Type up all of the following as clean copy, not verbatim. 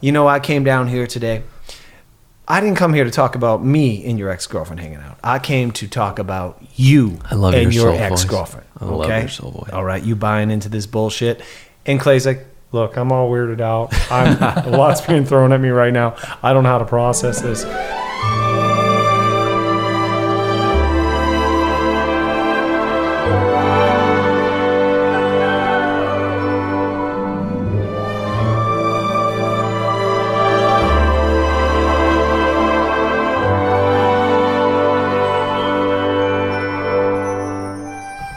I came down here today. I didn't come here to talk about me and your ex-girlfriend hanging out. I came to talk about you and your ex-girlfriend. I love your soul voice. All right, you buying into this bullshit. And Clay's like, look, I'm all weirded out. A lot's being thrown at me right now. I don't know how to process this.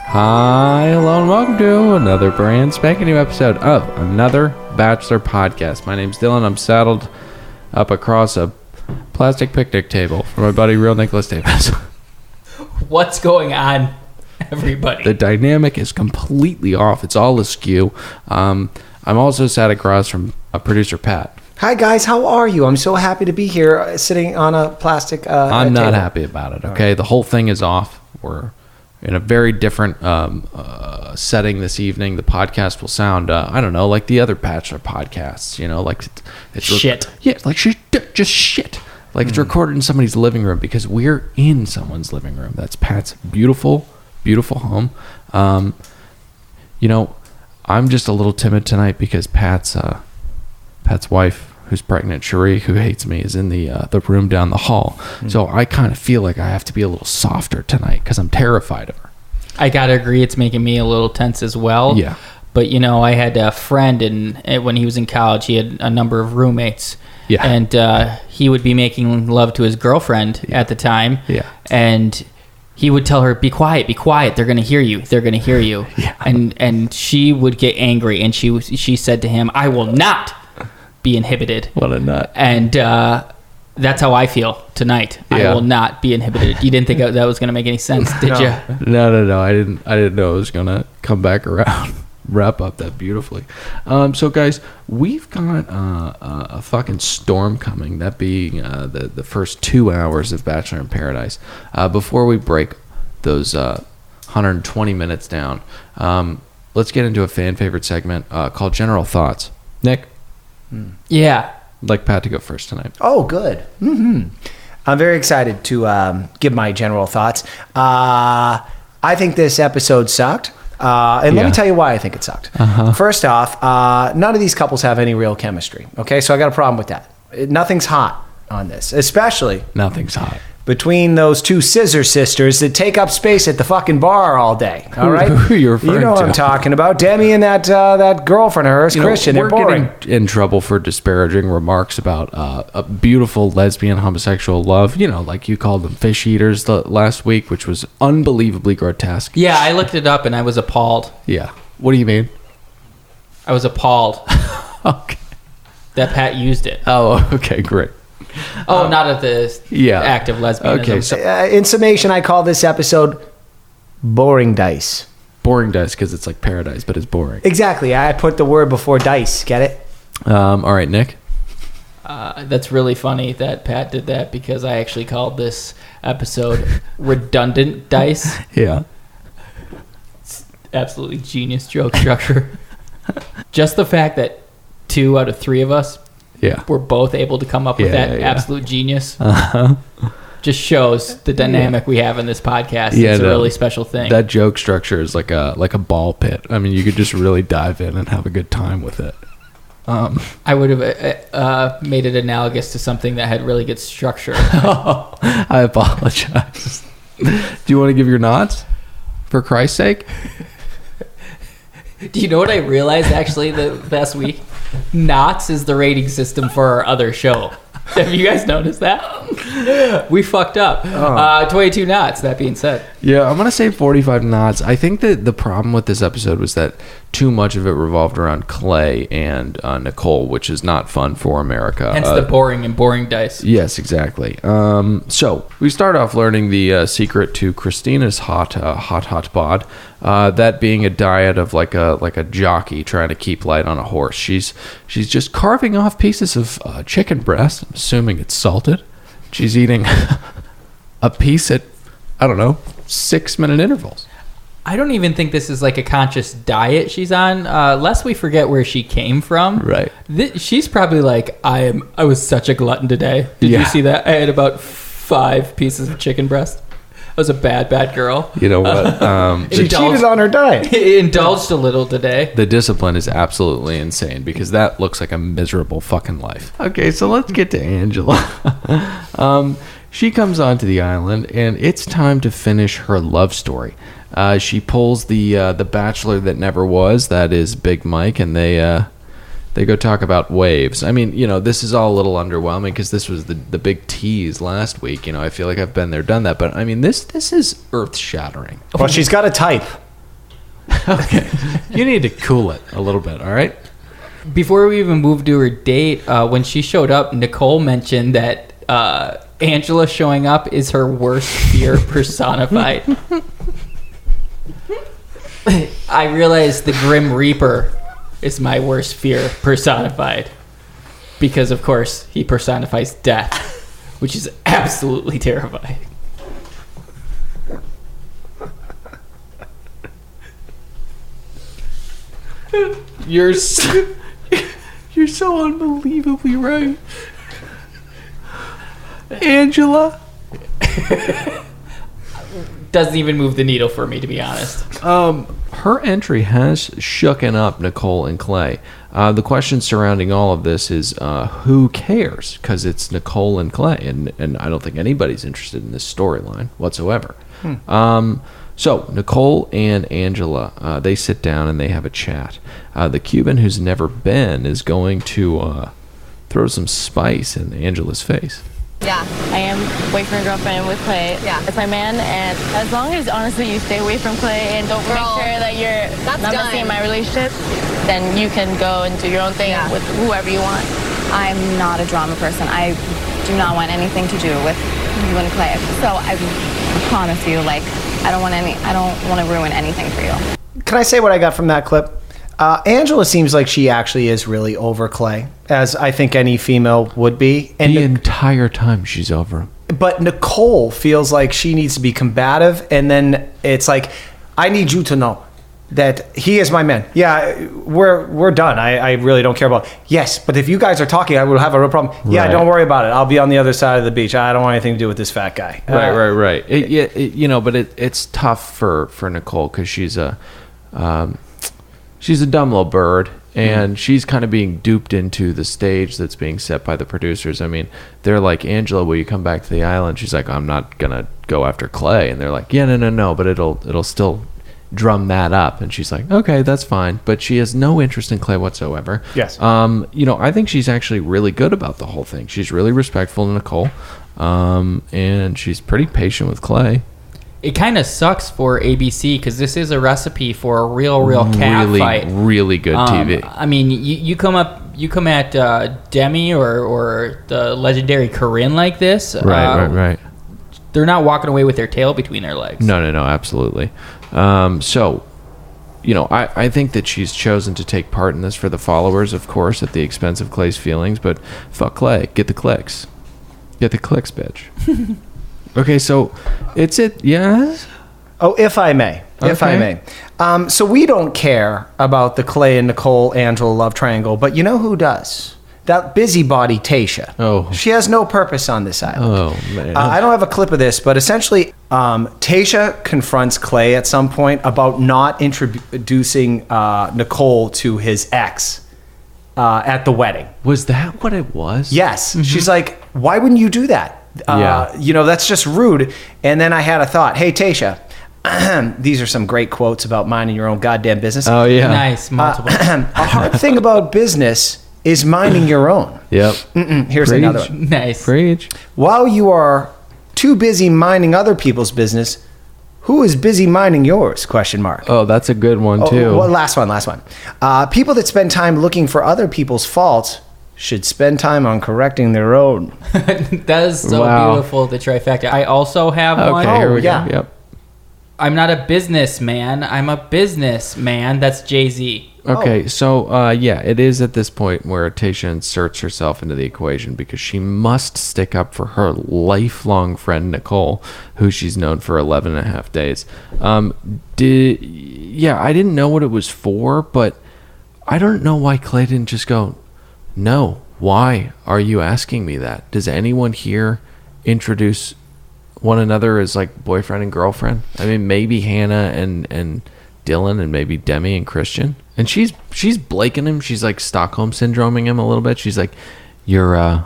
Hi, hello, and welcome to another brand spanking new episode of Another Bachelor Podcast. My name's Dylan. I'm saddled up across a plastic picnic table for my buddy, Real Nicholas Davis. What's going on, everybody? The dynamic is completely off. It's all askew. I'm also sat across from producer Pat. Hi, guys. How are you? I'm so happy to be here sitting on a plastic I'm not table. happy about it, okay? The whole thing is off. We're in a very different setting this evening. The podcast will sound, I don't know, like the other Bachelor podcasts, like it's shit. Like just shit. Like it's recorded in somebody's living room because we're in someone's living room. That's Pat's beautiful, beautiful home. I'm just a little timid tonight because Pat's wife, who's pregnant, Cherie, who hates me, is in the room down the hall. So I kind of feel like I have to be a little softer tonight because I'm terrified of her. I gotta agree, it's making me a little tense as well. Yeah. But I had a friend, and when he was in college, he had a number of roommates. Yeah. And he would be making love to his girlfriend at the time. Yeah. And he would tell her, be quiet, they're gonna hear you. Yeah. And she would get angry, and she said to him, I will not be inhibited. What a nut. And that's how I feel tonight. Yeah. I will not be inhibited. You didn't think that was going to make any sense, did No. you? No. I didn't know it was gonna come back around. Wrap up that beautifully. So guys, we've got a fucking storm coming. That being the first 2 hours of Bachelor in Paradise. Before we break those 120 minutes down, let's get into a fan favorite segment called General Thoughts. Nick. Yeah. I'd like Pat to go first tonight. Oh, good. I'm very excited to give my general thoughts. I think this episode sucked. And let me tell you why I think it sucked. First off, none of these couples have any real chemistry. Okay, so I got a problem with that. Nothing's hot on this, especially Nothing's hot. between those two scissor sisters that take up space at the fucking bar all day. All right, Who are you referring You know what to? I'm talking about? Demi and that girlfriend of hers, Christian. They're We're boring. getting in trouble for disparaging remarks about a beautiful lesbian homosexual love. Like you called them fish eaters last week, which was unbelievably grotesque. Yeah, I looked it up and I was appalled. Yeah. What do you mean? I was appalled Okay. that Pat used it. Oh, okay, great. Oh, not at the act of lesbianism. Okay, so In summation, I call this episode boring dice. boring dice because it's like paradise, but it's boring. Exactly. I put the word before dice. Get it? All right, Nick. That's really funny that Pat did that because I actually called this episode redundant dice. Yeah. Absolutely genius joke structure. Just the fact that 2 out of 3 of us Yeah. were both able to come up with that absolute genius just shows the dynamic we have in this podcast. Yeah, It's a no. really special thing. That joke structure is like a ball pit. I mean, you could just really dive in and have a good time with it. I would have made it analogous to something that had really good structure. I apologize. Do you want to give your nods? For Christ's sake? Do you know what I realized actually the past week? Knots is the rating system for our other show. Have you guys noticed that? We fucked up. 22 knots, that being said. Yeah, I'm going to say 45 knots. I think that the problem with this episode was that too much of it revolved around Clay and Nicole, which is not fun for America. Hence the boring dice. Yes, exactly. So we start off learning the secret to Christina's hot bod. That being a diet of like a jockey trying to keep light on a horse. She's just carving off pieces of chicken breast. I'm assuming it's salted. She's eating a piece at, I don't know, 6-minute intervals. I don't even think this is like a conscious diet she's on. Lest we forget where she came from. Right. She's probably like, I was such a glutton today. Did you see that? I had about 5 pieces of chicken breast. I was a bad girl. You know what? She cheated on her diet. Indulged a little today. The discipline is absolutely insane because that looks like a miserable fucking life. Okay, so let's get to Angela. She comes onto the island, and it's time to finish her love story. She pulls the bachelor that never was, that is Big Mike, and they go talk about waves. I mean, this is all a little underwhelming because this was the big tease last week. I feel like I've been there, done that. But, I mean, this is earth-shattering. Well, she's got a type. Okay. You need to cool it a little bit, all right? Before we even moved to her date, when she showed up, Nicole mentioned that Angela showing up is her worst fear personified. I realized the Grim Reaper is my worst fear personified. Because, of course, he personifies death, which is absolutely terrifying. You're so unbelievably right. Angela doesn't even move the needle for me, to be honest. Her entry has shooken up Nicole and Clay. The question surrounding all of this is who cares? Because it's Nicole and Clay, and I don't think anybody's interested in this storyline whatsoever. So Nicole and Angela, they sit down and they have a chat. The Cuban who's never been is going to throw some spice in Angela's face. Yeah, I am boyfriend girlfriend with Clay. Yeah, it's my man, and as long as honestly you stay away from Clay and don't make sure that you're not messing in my relationship, then you can go and do your own thing with whoever you want. I'm not a drama person. I do not want anything to do with you and Clay. So I promise you, like, I don't want to ruin anything for you. Can I say what I got from that clip? Angela seems like she actually is really over Clay, as I think any female would be. And the entire time she's over him. But Nicole feels like she needs to be combative, and then it's like, I need you to know that he is my man. Yeah, we're done. I really don't care about it. Yes, but if you guys are talking, I will have a real problem. Yeah, Right. don't worry about it. I'll be on the other side of the beach. I don't want anything to do with this fat guy. Right. But it's tough for Nicole because she's a dumb little bird, and she's kind of being duped into the stage that's being set by the producers. I mean, they're like, Angela, will you come back to the island? She's like, I'm not gonna go after Clay, and they're like, yeah, no, but it'll still drum that up, and she's like, okay, that's fine, but she has no interest in Clay whatsoever. Yes. I think she's actually really good about the whole thing. She's really respectful to Nicole, and she's pretty patient with Clay. It kind of sucks for ABC because this is a recipe for a real cat fight. Really good TV. I mean, you come at Demi or the legendary Corinne like this. Right. They're not walking away with their tail between their legs. No, absolutely. So, I think that she's chosen to take part in this for the followers, of course, at the expense of Clay's feelings. But fuck Clay, get the clicks, bitch. Okay, so it's it. Yes. Oh, if I may. So we don't care about the Clay and Nicole Angela love triangle, but you know who does? That busybody Tayshia. Oh. She has no purpose on this island. Oh, man. I don't have a clip of this, but essentially, Tayshia confronts Clay at some point about not introducing Nicole to his ex at the wedding. Was that what it was? Yes. Mm-hmm. She's like, why wouldn't you do that? That's just rude. And then I had a thought. Hey, Tayshia, these are some great quotes about minding your own goddamn business. Oh, yeah. Nice. Multiple. A hard thing about business is minding your own. Yep. Here's Preach. another one. Nice. Preach. While you are too busy minding other people's business, who is busy minding yours? ? Oh, that's a good one, too. Well, last one. People that spend time looking for other people's faults should spend time on correcting their own. That is so beautiful, the trifecta. I also have one. Okay, here we yeah. go. Yep. I'm not a businessman. I'm a businessman. That's Jay-Z. Okay, so yeah, it is at this point where Tayshia inserts herself into the equation because she must stick up for her lifelong friend Nicole, who she's known for 11 and a half days. I didn't know what it was for, but I don't know why Clay didn't just go, no, why are you asking me that? Does anyone here introduce one another as like boyfriend and girlfriend? I mean, maybe Hannah and Dylan, and maybe Demi and Christian. And she's blaking him. She's like Stockholm syndroming him a little bit. She's like, you're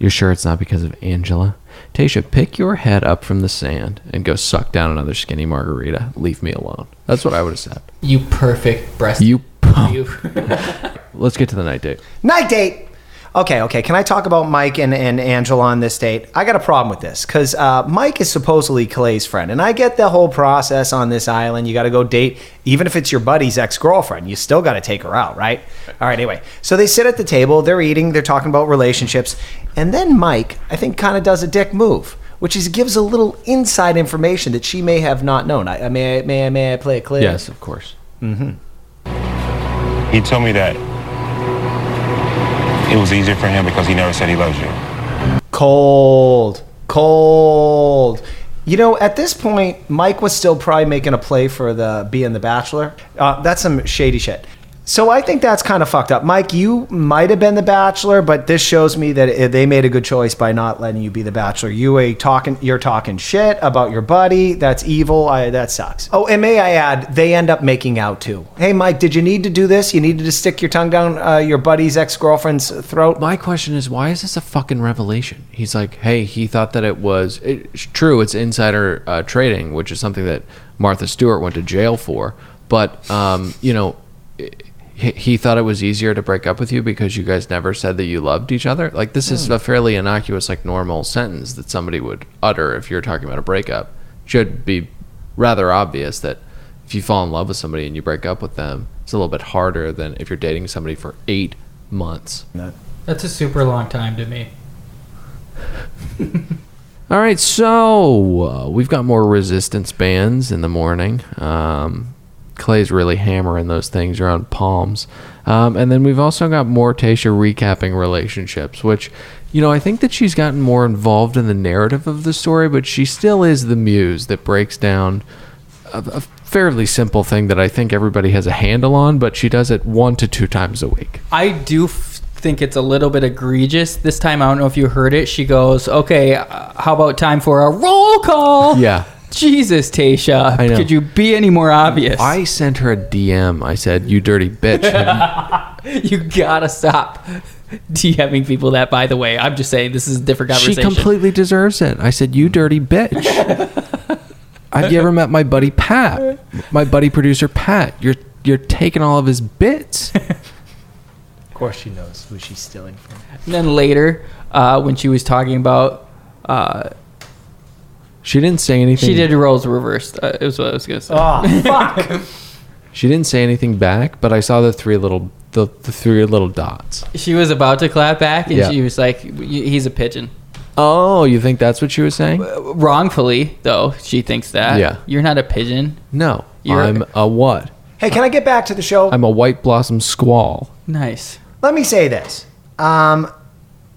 sure it's not because of Angela? Tayshia, pick your head up from the sand and go suck down another skinny margarita. Leave me alone. That's what I would have said. You perfect breast. You. Let's get to the night date. Night date. Okay. Can I talk about Mike and Angela on this date? I got a problem with this because Mike is supposedly Clay's friend. And I get the whole process on this island. You got to go date. Even if it's your buddy's ex-girlfriend, you still got to take her out, right? All right, anyway. So they sit at the table. They're eating. They're talking about relationships. And then Mike, I think, kind of does a dick move, which is gives a little inside information that she may have not known. May I play it clear? Yes, of course. Mm-hmm. He told me that it was easier for him because he never said he loves you. Cold. You know, at this point, Mike was still probably making a play for being the Bachelor. That's some shady shit. So I think that's kind of fucked up. Mike, you might have been the Bachelor, but this shows me that they made a good choice by not letting you be the Bachelor. You're talking shit about your buddy. That's evil. That sucks. Oh, and may I add, they end up making out too. Hey, Mike, did you need to do this? You needed to stick your tongue down your buddy's ex-girlfriend's throat? My question is, why is this a fucking revelation? He's like, hey, he thought that it's true, it's insider trading, which is something that Martha Stewart went to jail for. But, he thought it was easier to break up with you because you guys never said that you loved each other. Like, this is a fairly innocuous, like, normal sentence that somebody would utter if you're talking about a breakup. Should be rather obvious that if you fall in love with somebody and you break up with them, it's a little bit harder than if you're dating somebody for 8 months. That's a super long time to me. All right, so we've got more resistance bands in the morning. Clay's really hammering those things around palms. And then we've also got more Tayshia recapping relationships, which, I think that she's gotten more involved in the narrative of the story, but she still is the muse that breaks down a fairly simple thing that I think everybody has a handle on, but she does it 1 to 2 times a week. I do think it's a little bit egregious. This time, I don't know if you heard it. She goes, okay, how about time for a roll call? Yeah. Jesus, Tayshia. I know. Could you be any more obvious? I sent her a DM. I said, you dirty bitch. You gotta stop DMing people that, by the way. I'm just saying, this is a different conversation. She completely deserves it. I said, you dirty bitch. Have you ever met my buddy Pat? My buddy producer Pat. You're taking all of his bits. Of course she knows who she's stealing from. And then later, when she was talking about... she didn't say anything. She did roles reversed. It was what I was going to say. Oh, fuck. She didn't say anything back, but I saw the three little dots. She was about to clap back, and Yeah. she was like, he's a pigeon. Oh, you think that's what she was saying? Wrongfully, though, she thinks that. Yeah. You're not a pigeon. No. You're- I'm a what? Hey, can I get back to the show? I'm a white blossom squall. Nice. Let me say this. All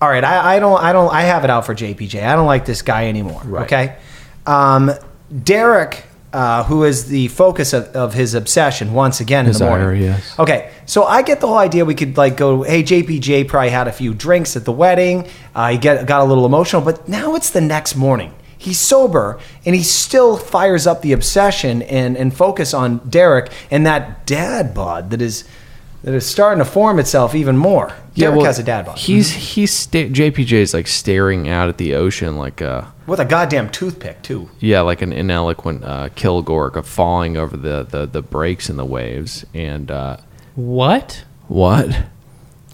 right, I have it out for JPJ. I don't like this guy anymore. Right. Okay. Derek, who is the focus of his obsession once again in the Desire, morning. yes. Okay, so I get the whole idea we could like go, hey, JPJ probably had a few drinks at the wedding. He got a little emotional, but now it's the next morning. He's sober, and he still fires up the obsession and focus on Derek and that dad bod that is starting to form itself even more. Derek has a dad bod. JPJ is like staring out at the ocean like With a goddamn toothpick, too. yeah, like an ineloquent Kilgore falling over the breaks in the waves. And What? what?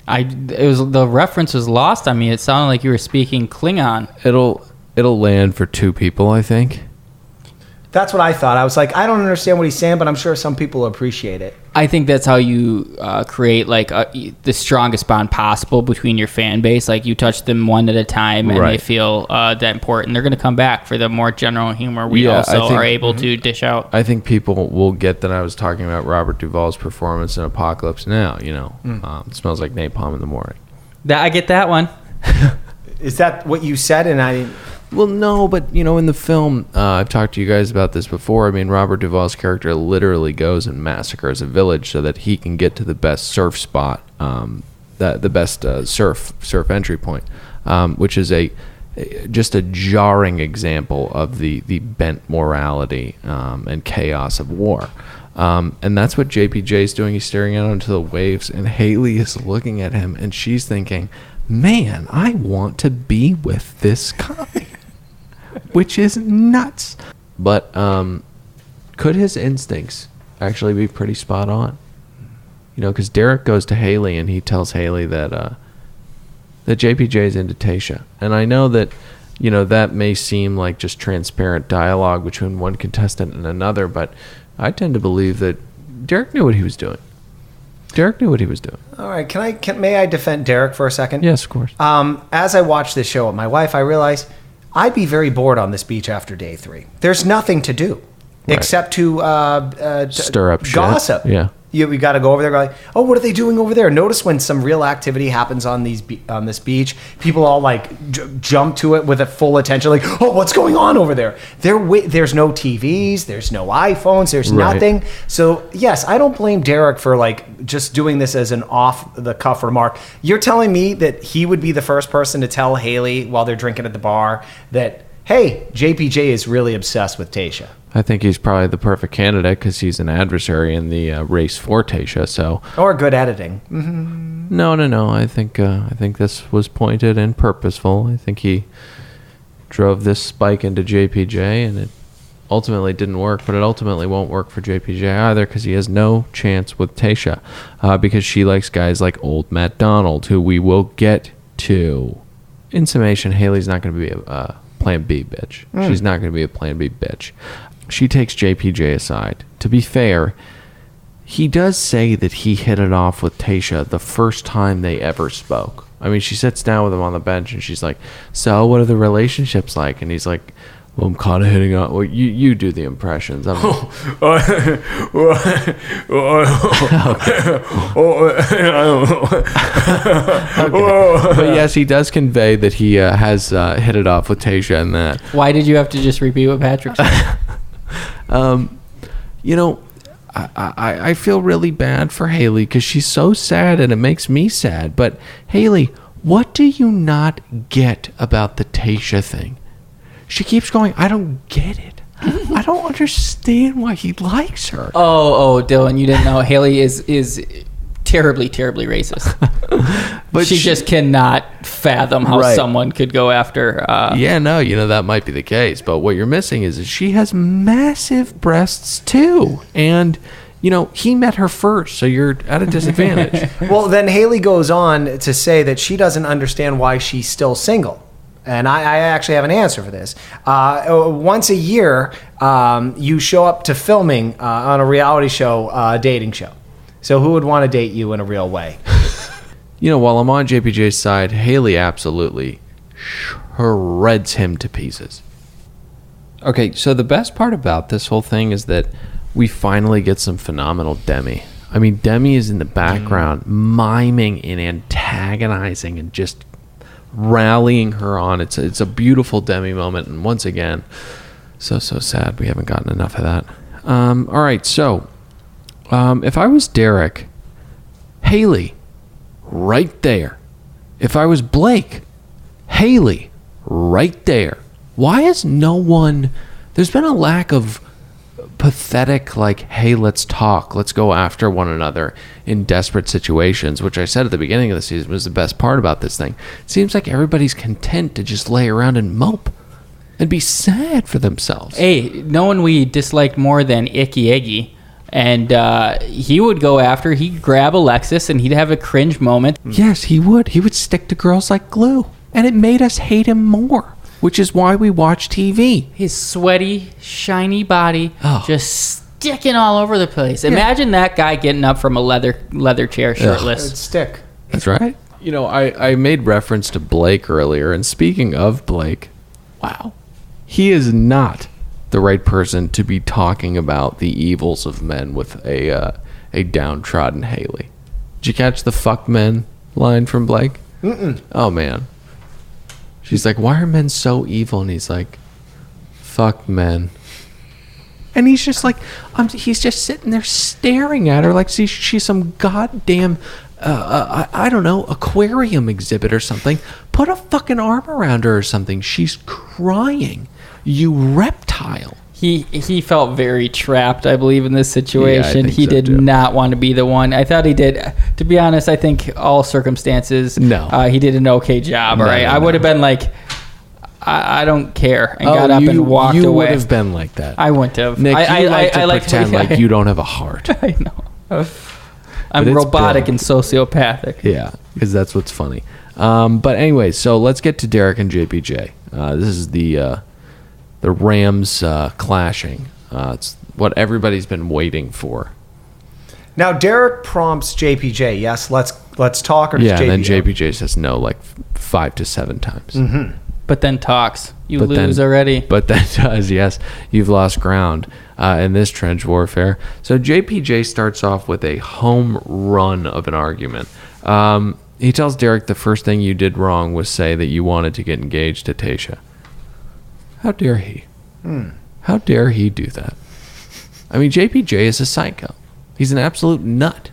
The reference was lost on me. It sounded like you were speaking Klingon. It'll land for 2 people, I think. That's what I thought. I was like, I don't understand what he's saying, but I'm sure some people appreciate it. I think that's how you create like the strongest bond possible between your fan base. Like you touch them one at a time, and they feel that important. They're going to come back for the more general humor we also are able to dish out. I think people will get that I was talking about Robert Duvall's performance in Apocalypse Now. It smells like napalm in the morning. I get that one. Is that what you said? And I didn't. Well, no, but in the film, I've talked to you guys about this before. I mean, Robert Duvall's character literally goes and massacres a village so that he can get to the best surf spot, the best surf entry point, which is just a jarring example of the bent morality and chaos of war. And that's what JPJ is doing. He's staring out into the waves, and Haley is looking at him, and she's thinking, man, I want to be with this guy. Which is nuts. But could his instincts actually be pretty spot on? Because Derek goes to Haley and he tells Haley that JPJ is into Tayshia. And I know that, that may seem like just transparent dialogue between one contestant and another, but I tend to believe that Derek knew what he was doing. All right, may I defend Derek for a second? Yes, of course. As I watched this show with my wife, I realized I'd be very bored on this beach after day 3. There's nothing to do except to stir up gossip. Shit. Yeah. We got to go over there. Go like, oh, what are they doing over there? Notice when some real activity happens on this beach, people all like jump to it with a full attention. Like, oh, what's going on over there? There's no TVs, there's no iPhones, there's nothing. So yes, I don't blame Derek for like just doing this as an off the cuff remark. You're telling me that he would be the first person to tell Haley while they're drinking at the bar that, hey, JPJ is really obsessed with Tayshia. I think he's probably the perfect candidate because he's an adversary in the race for Tayshia. So, or good editing. Mm-hmm. No. I think this was pointed and purposeful. I think he drove this spike into JPJ, and it ultimately didn't work. But it ultimately won't work for JPJ either because he has no chance with Tayshia because she likes guys like old Matt Donald, who we will get to. In summation, Haley's not going to be a Plan B bitch. She's not going to be a Plan B bitch. She takes JPJ aside. To be fair, he does say that he hit it off with Tayshia the first time they ever spoke. I mean, she sits down with him on the bench and she's like, so what are the relationships like? And he's like, well, I'm kind of hitting on. Well, you do the impressions. But yes, he does convey that he has hit it off with Tayshia and that. Why did you have to just repeat what Patrick said? I feel really bad for Haley because she's so sad and it makes me sad. But Haley, what do you not get about the Tayshia thing? She keeps going, I don't get it. I don't understand why he likes her. Oh, Dylan, you didn't know Haley is terribly, terribly racist. But she just cannot fathom how someone could go after. That might be the case. But what you're missing is that she has massive breasts too, and he met her first, so you're at a disadvantage. Well, then Haley goes on to say that she doesn't understand why she's still single. And I actually have an answer for this. Once a year, you show up to filming on a reality show, dating show. So who would want to date you in a real way? While I'm on JPJ's side, Haley absolutely shreds him to pieces. Okay, so the best part about this whole thing is that we finally get some phenomenal Demi. I mean, Demi is in the background, miming and antagonizing and just rallying her on. It's a beautiful Demi moment, and once again, so sad we haven't gotten enough of that. All right, so if I was Derek, Haley, right there. If I was Blake, Haley, right there. Why is no one... There's been a lack of pathetic, like, hey, let's talk, let's go after one another in desperate situations, which I said at the beginning of the season was the best part about this thing. It seems like everybody's content to just lay around and mope and be sad for themselves. Hey, no one we disliked more than Icky Iggy. And he would go after, he'd grab Alexis and he'd have a cringe moment. Yes, he would. He would stick to girls like glue. And it made us hate him more, which is why we watch TV. His sweaty, shiny body just sticking all over the place. Imagine that guy getting up from a leather chair shirtless. It'd stick. That's right. You know, I made reference to Blake earlier, and speaking of Blake, wow, he is not the right person to be talking about the evils of men with a downtrodden Haley. Did you catch the "fuck men" line from Blake? Oh man, she's like, "Why are men so evil?" And he's like, "Fuck men." And he's just like, he's just sitting there staring at her like she's some goddamn, I don't know, aquarium exhibit or something. Put a fucking arm around her or something. She's crying. You reptile. He felt very trapped, I believe, in this situation. Yeah, he did not want to be the one. I thought he did. To be honest, I think all circumstances, he did an okay job. All right, I would have been like, I don't care, and got up and walked away. You would have been like that. I wouldn't have. Nick, you like to pretend like you don't have a heart. I know. I'm robotic and sociopathic. Yeah, because that's what's funny. But anyway, so let's get to Derek and JPJ. This is the Rams clashing. It's what everybody's been waiting for. Now Derek prompts JPJ, yes, let's talk, or does JPJ? And then JPJ says no like 5 to 7 times. Mm-hmm. But then talks. You lose already. But then does, yes. You've lost ground in this trench warfare. So JPJ starts off with a home run of an argument. He tells Derek the first thing you did wrong was say that you wanted to get engaged to Tayshia. How dare he? How dare he do that? I mean, JPJ is a psycho. He's an absolute nut.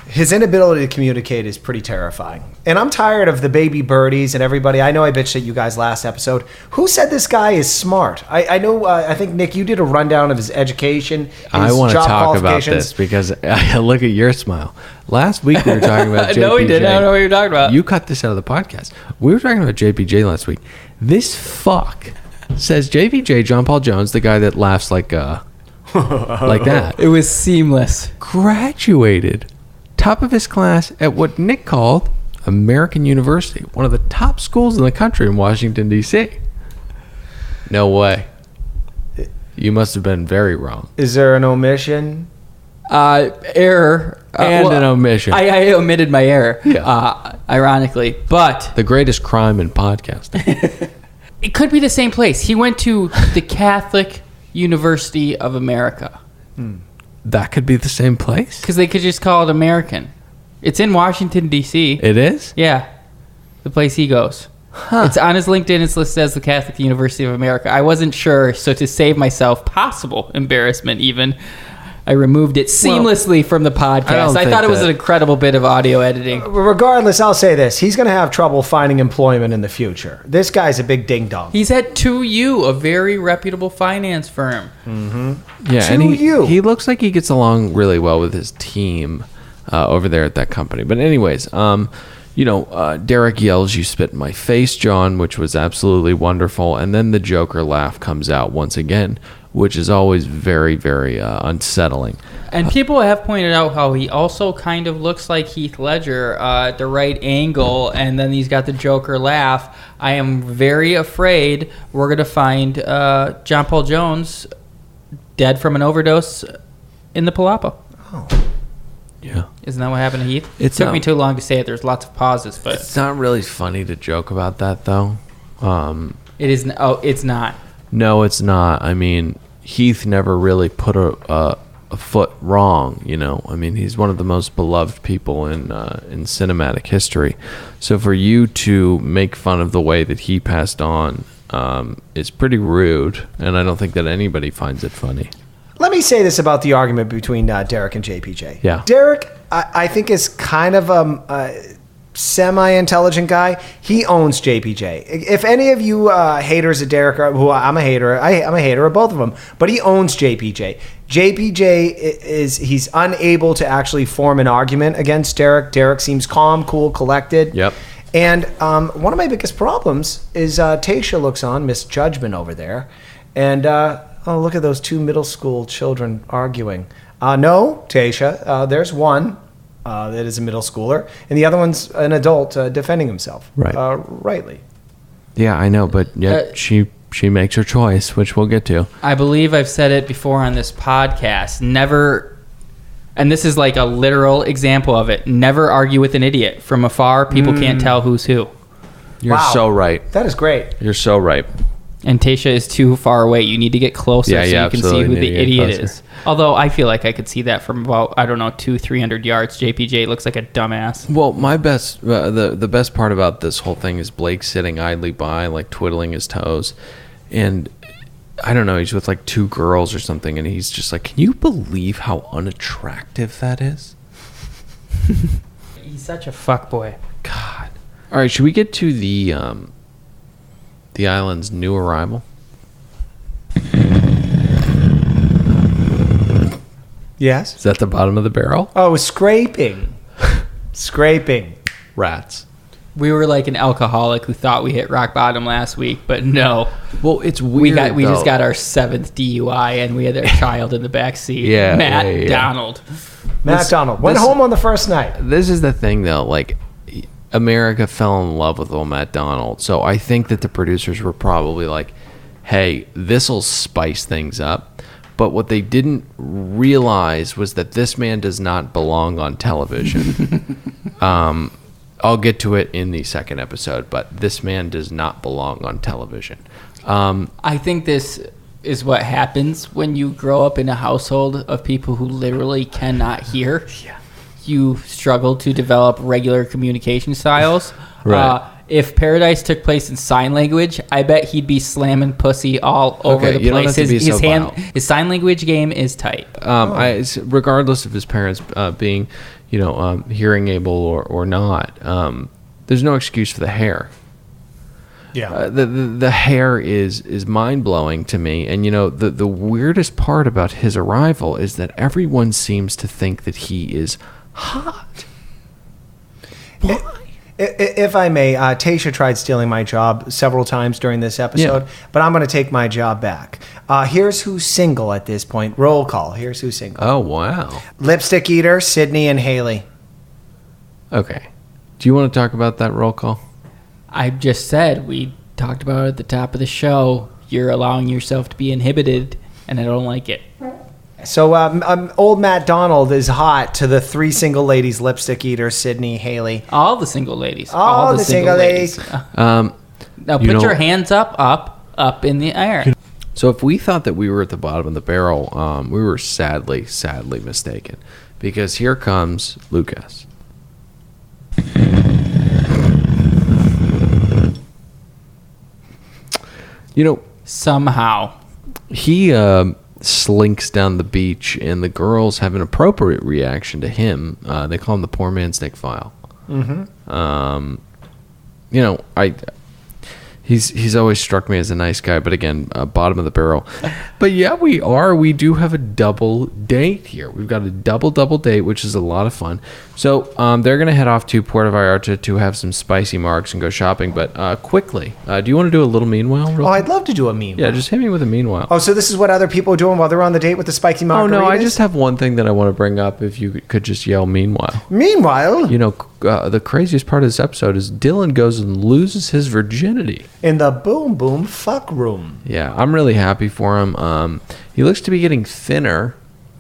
His inability to communicate is pretty terrifying. And I'm tired of the baby birdies and everybody. I know I bitched at you guys last episode. Who said this guy is smart? I know, I think, Nick, you did a rundown of his education, his I want to job talk about qualifications. this because look at your smile. Last week we were talking about JPJ. No, we didn't. I don't know what you're talking about. You cut this out of the podcast. We were talking about JPJ last week. This fuck says JPJ, John Paul Jones, the guy that laughs like that. It was seamless. Graduated top of his class at what Nick called American University, one of the top schools in the country in Washington, D.C. No way. You must have been very wrong. Is there an omission? Error. An omission. I omitted my error, ironically. But the greatest crime in podcasting. It could be the same place. He went to the Catholic University of America. That could be the same place? Because they could just call it American. It's in Washington, D.C. It is? Yeah. The place he goes. It's on his LinkedIn. It's listed as the Catholic University of America. I wasn't sure, so to save myself possible embarrassment even, I removed it seamlessly from the podcast. I thought it was an incredible bit of audio editing. Regardless, I'll say this. He's going to have trouble finding employment in the future. This guy's a big ding-dong. He's at 2U, a very reputable finance firm. Mm-hmm. Yeah, and 2U. he looks like he gets along really well with his team over there at that company. But anyways, Derek yells, "You spit in my face, John," which was absolutely wonderful. And then the Joker laugh comes out once again, which is always very, very unsettling. And people have pointed out how he also kind of looks like Heath Ledger at the right angle, and then he's got the Joker laugh. I am very afraid we're going to find John Paul Jones dead from an overdose in the Palapa. Oh. Yeah. Isn't that what happened to Heath? It took me too long to say it. There's lots of pauses, but it's not really funny to joke about that, though. It is. Oh, it's not. No, it's not. I mean, Heath never really put a foot wrong, you know. I mean, he's one of the most beloved people in cinematic history. So for you to make fun of the way that he passed on is pretty rude, and I don't think that anybody finds it funny. Let me say this about the argument between Derek and JPJ. Yeah. Derek, I think, is kind of a semi-intelligent guy. He owns JPJ. If any of you haters of Derek, who I'm a hater, I'm a hater of both of them, but he owns JPJ. JPJ he's unable to actually form an argument against Derek. Derek seems calm, cool, collected. Yep. And one of my biggest problems is Tayshia looks on, Miss Judgment over there, and oh, look at those two middle school children arguing. No, Tayshia, there's one that is a middle schooler, and the other one's an adult defending himself. Right. Rightly. Yeah, I know, but yet she she makes her choice, which we'll get to. I believe I've said it before on this podcast. Never, and this is like a literal example of it, never argue with an idiot. From afar, people can't tell who's who. You're so right. That is great. You're so right. And Tasha is too far away. You need to get closer so you can see who the idiot is. Although I feel like I could see that from about, 200-300 yards. JPJ looks like a dumbass. Well, my best, the best part about this whole thing is Blake sitting idly by, like twiddling his toes. And I don't know, he's with like 2 girls or something. And he's just like, can you believe how unattractive that is? He's such a fuckboy. God. All right, should we get to the island's new arrival? Yes. Is that the bottom of the barrel? Oh, scraping. Scraping. Rats. We were like an alcoholic who thought we hit rock bottom last week, but no. Well, it's weird. We just got our 7th DUI, and we had our child in the back seat. Yeah, Matt Donald. Matt Donald went home on the first night. This is the thing, though. Like, America fell in love with old Matt Donald. So I think that the producers were probably like, hey, this'll spice things up. But what they didn't realize was that this man does not belong on television. I'll get to it in the second episode, but this man does not belong on television. I think this is what happens when you grow up in a household of people who literally cannot hear. Yeah. You struggle to develop regular communication styles. Right. If Paradise took place in sign language, I bet he'd be slamming pussy all over the you don't place. have to be so vile. His sign language game is tight. Regardless of his parents being, hearing able or not, there's no excuse for the hair. Yeah. The hair is mind blowing to me, and the weirdest part about his arrival is that everyone seems to think that he is hot. Why? If I may, Tasha tried stealing my job several times during this episode, but I'm going to take my job back. Here's who's single at this point. Roll call. Here's who's single. Oh, wow. Lipstick Eater, Sydney, and Haley. Okay. Do you want to talk about that roll call? I just said, we talked about it at the top of the show. You're allowing yourself to be inhibited, and I don't like it. So old Matt Donald is hot to the 3 single ladies, Lipstick Eater, Sydney, Haley. All the single ladies. All the single ladies. Now put your hands up in the air. So if we thought that we were at the bottom of the barrel, we were sadly mistaken. Because here comes Lucas. Somehow. He slinks down the beach, and the girls have an appropriate reaction to him. They call him the poor man's Nick File. Mm-hmm. He's always struck me as a nice guy, but again, bottom of the barrel. But yeah, we do have a double date here. We've got a double date, which is a lot of fun. So they're gonna head off to Puerto Vallarta to have some spicy marks and go shopping. But quickly, do you want to do a little meanwhile? I'd love to do a meanwhile. Yeah, just hit me with a meanwhile. Oh, so this is what other people are doing while they're on the date with the spicy margaritas? Oh no, I just have one thing that I want to bring up. If you could just yell meanwhile. Meanwhile, the craziest part of this episode is Dylan goes and loses his virginity in the boom boom fuck room. Yeah, I'm really happy for him. He looks to be getting thinner.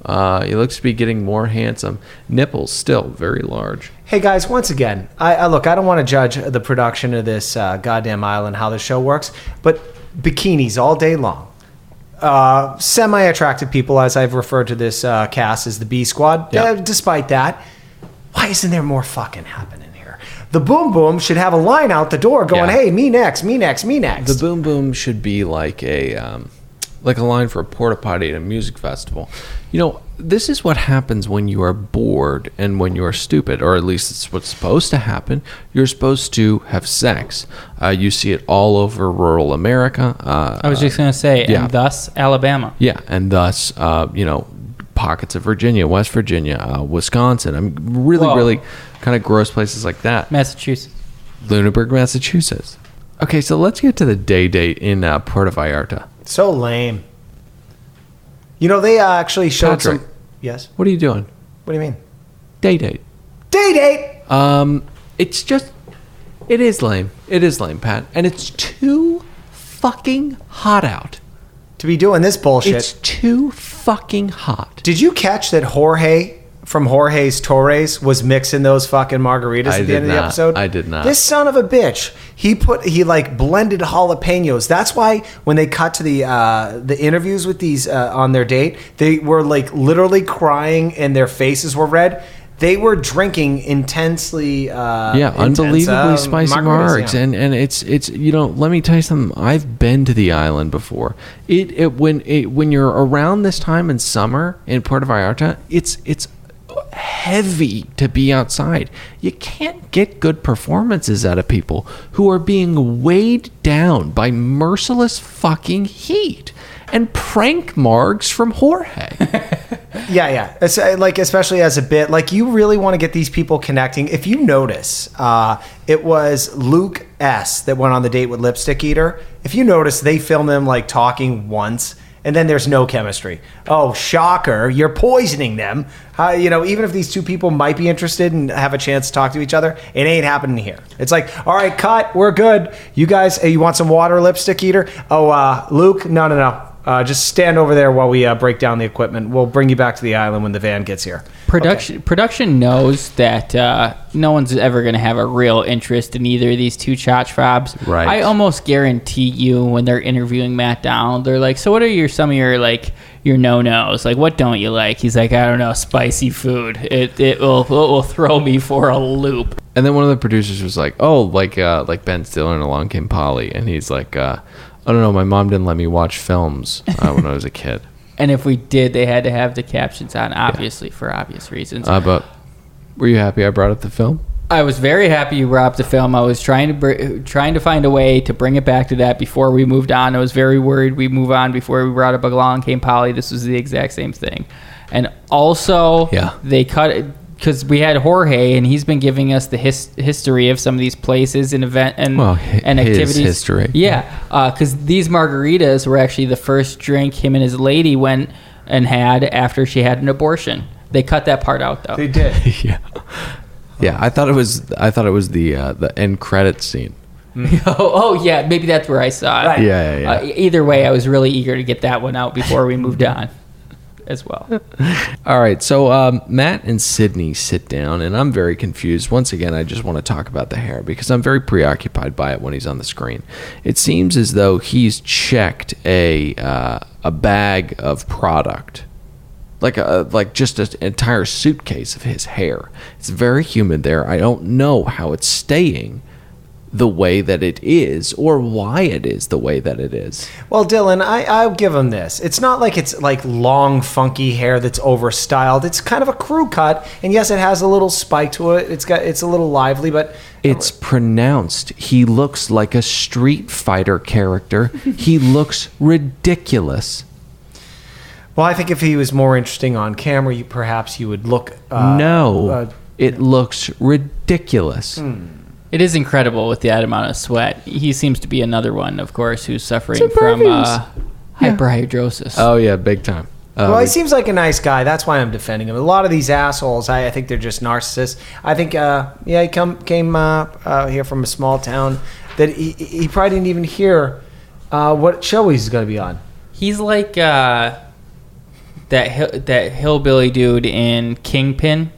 He looks to be getting more handsome. Nipples still very large. Hey guys, once again, I don't want to judge the production of this goddamn island, how the show works, but bikinis all day long. Semi-attractive people, as I've referred to this cast as the B Squad. Yep. Despite that, why isn't there more fucking happening here? The Boom Boom should have a line out the door going, hey, me next, me next, me next. The Boom Boom should be like a line for a porta potty at a music festival. This is what happens when you are bored and when you are stupid, or at least it's what's supposed to happen. You're supposed to have sex. You see it all over rural America. I was just going to say, and thus Alabama. Yeah, and thus, pockets of Virginia, West Virginia, Wisconsin. I mean, really kind of gross places like that. Massachusetts. Lunenburg, Massachusetts. Okay, so let's get to the day date in Puerto Vallarta. So lame. They actually showed Patrick, some... Yes? What are you doing? What do you mean? Day date. Day date! It is lame. It is lame, Pat. And it's too fucking hot out. To be doing this bullshit. It's too fucking hot. Did you catch that Jorge from Jorge's Torres was mixing those fucking margaritas at the end of the episode? I did not. This son of a bitch. He blended jalapenos. That's why when they cut to the interviews with these on their date, they were like literally crying and their faces were red. They were drinking intensely. Unbelievably spicy margs, yeah. and it's let me tell you something. I've been to the island before. When you're around this time in summer in Puerto Vallarta, it's heavy to be outside. You can't get good performances out of people who are being weighed down by merciless fucking heat and prank margs from Jorge. Yeah. It's like, especially as a bit, like you really want to get these people connecting. If you notice, it was Luke S. that went on the date with Lipstick Eater. If you notice, they film him like talking once and then there's no chemistry. Oh, shocker. You're poisoning them. Even if these two people might be interested and have a chance to talk to each other, it ain't happening here. It's like, all right, cut. We're good. You guys, hey, you want some water, Lipstick Eater? Oh, Luke, no. Just stand over there while we break down the equipment. We'll bring you back to the island when the van gets here. Production knows that no one's ever going to have a real interest in either of these two chotch fobs. Right. I almost guarantee you when they're interviewing Matt Donald, they're like, so what are some of your no-nos? Like, what don't you like? He's like, I don't know, spicy food. It will throw me for a loop. And then one of the producers was like, oh, like Ben Stiller in Along Came Polly. And he's like, I don't know, my mom didn't let me watch films when I was a kid. And if we did, they had to have the captions on, obviously, for obvious reasons. But were you happy I brought up the film? I was very happy you brought up the film. I was trying to find a way to bring it back to that before we moved on. I was very worried we'd move on before we brought up Along Came Polly. This was the exact same thing. And also, they cut it, because we had Jorge, and he's been giving us the history of some of these places and and activities. His history. Yeah, because these margaritas were actually the first drink him and his lady went and had after she had an abortion. They cut that part out, though. They did. Yeah. I thought it was the end credit scene. Oh, yeah, maybe that's where I saw it. Right. Yeah. Either way, I was really eager to get that one out before we moved on as well. All right, so Matt and Sydney sit down, and I'm very confused. Once again, I just want to talk about the hair because I'm very preoccupied by it when he's on the screen. It seems as though he's checked a bag of product, like just an entire suitcase of his hair. It's very humid there. I don't know how it's staying the way that it is or why it is the way that it is. Well, Dylan, I'll give him this. It's not like it's like long, funky hair that's overstyled. It's kind of a crew cut, and yes, it has a little spike to it. It's a little lively, but it's pronounced. He looks like a Street Fighter character. He looks ridiculous. Well, I think if he was more interesting on camera, perhaps you would look. It looks ridiculous. It is incredible with that amount of sweat. He seems to be another one, of course, who's suffering from hyperhidrosis. Oh, yeah, big time. Well, he seems like a nice guy. That's why I'm defending him. A lot of these assholes, I think they're just narcissists. I think, he came here from a small town that he probably didn't even hear what show he's going to be on. He's like that hillbilly dude in Kingpin.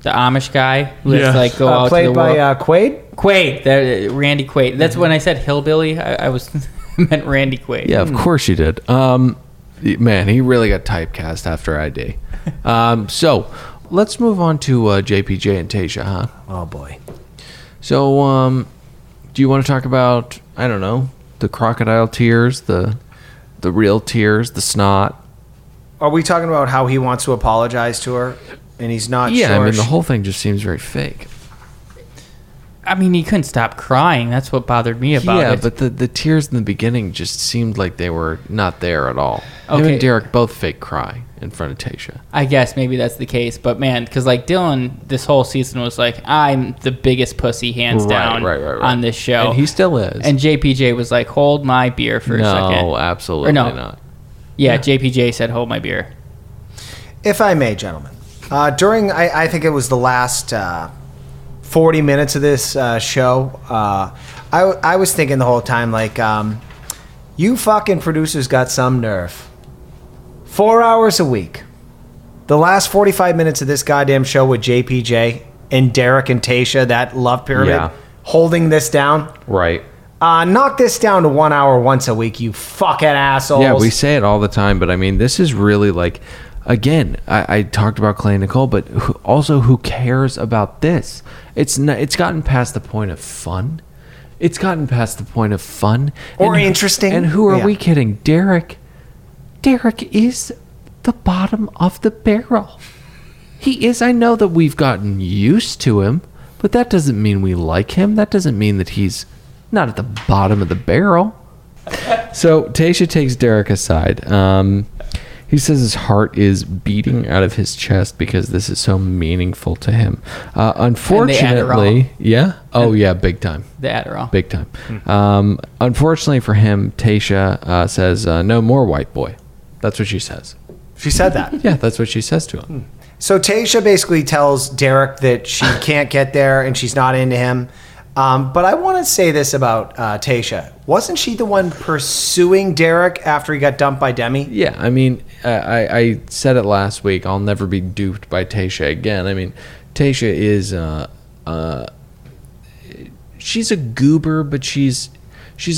The Amish guy who has to like go out to the world. Played by Quaid? Quaid, Randy Quaid. That's when I said hillbilly, I was meant Randy Quaid. Yeah, of course you did. Man, he really got typecast after ID. So let's move on to JPJ and Tayshia, huh? Oh, boy. So do you want to talk about, I don't know, the crocodile tears, the real tears, the snot? Are we talking about how he wants to apologize to her? And he's not sure. Yeah, I mean, the whole thing just seems very fake. I mean, he couldn't stop crying. That's what bothered me about it. Yeah, but the tears in the beginning just seemed like they were not there at all. Okay. Him and Derek both fake cry in front of Tayshia. I guess maybe that's the case. But, man, because, like, Dylan this whole season was like, I'm the biggest pussy hands down on this show. And he still is. And JPJ was like, hold my beer for a second. No, absolutely not. Yeah, JPJ said, hold my beer. If I may, gentlemen. I think it was the last 40 minutes of this show, I was thinking the whole time, like, you fucking producers got some nerve. 4 hours a week. The last 45 minutes of this goddamn show with JPJ and Derek and Tayshia, that love pyramid, holding this down. Right. Knock this down to 1 hour once a week, you fucking assholes. Yeah, we say it all the time, but I mean, this is really like, again, I talked about Clay and Nicole, but also who cares about this? It's gotten past the point of fun. It's gotten past the point of fun. Or interesting. And who are we kidding? Derek is the bottom of the barrel. He is. I know that we've gotten used to him, but that doesn't mean we like him. That doesn't mean that he's not at the bottom of the barrel. So Tayshia takes Derek aside. He says his heart is beating out of his chest because this is so meaningful to him. Unfortunately, big time. The Adderall. Big time. Unfortunately for him, Tayshia says, no more white boy. That's what she says. She said that. Yeah, that's what she says to him. So Tayshia basically tells Derek that she can't get there and she's not into him. But I want to say this about Tayshia. Wasn't she the one pursuing Derek after he got dumped by Demi? Yeah, I mean, I said it last week. I'll never be duped by Tayshia again. I mean, Tayshia is she's a goober, but she's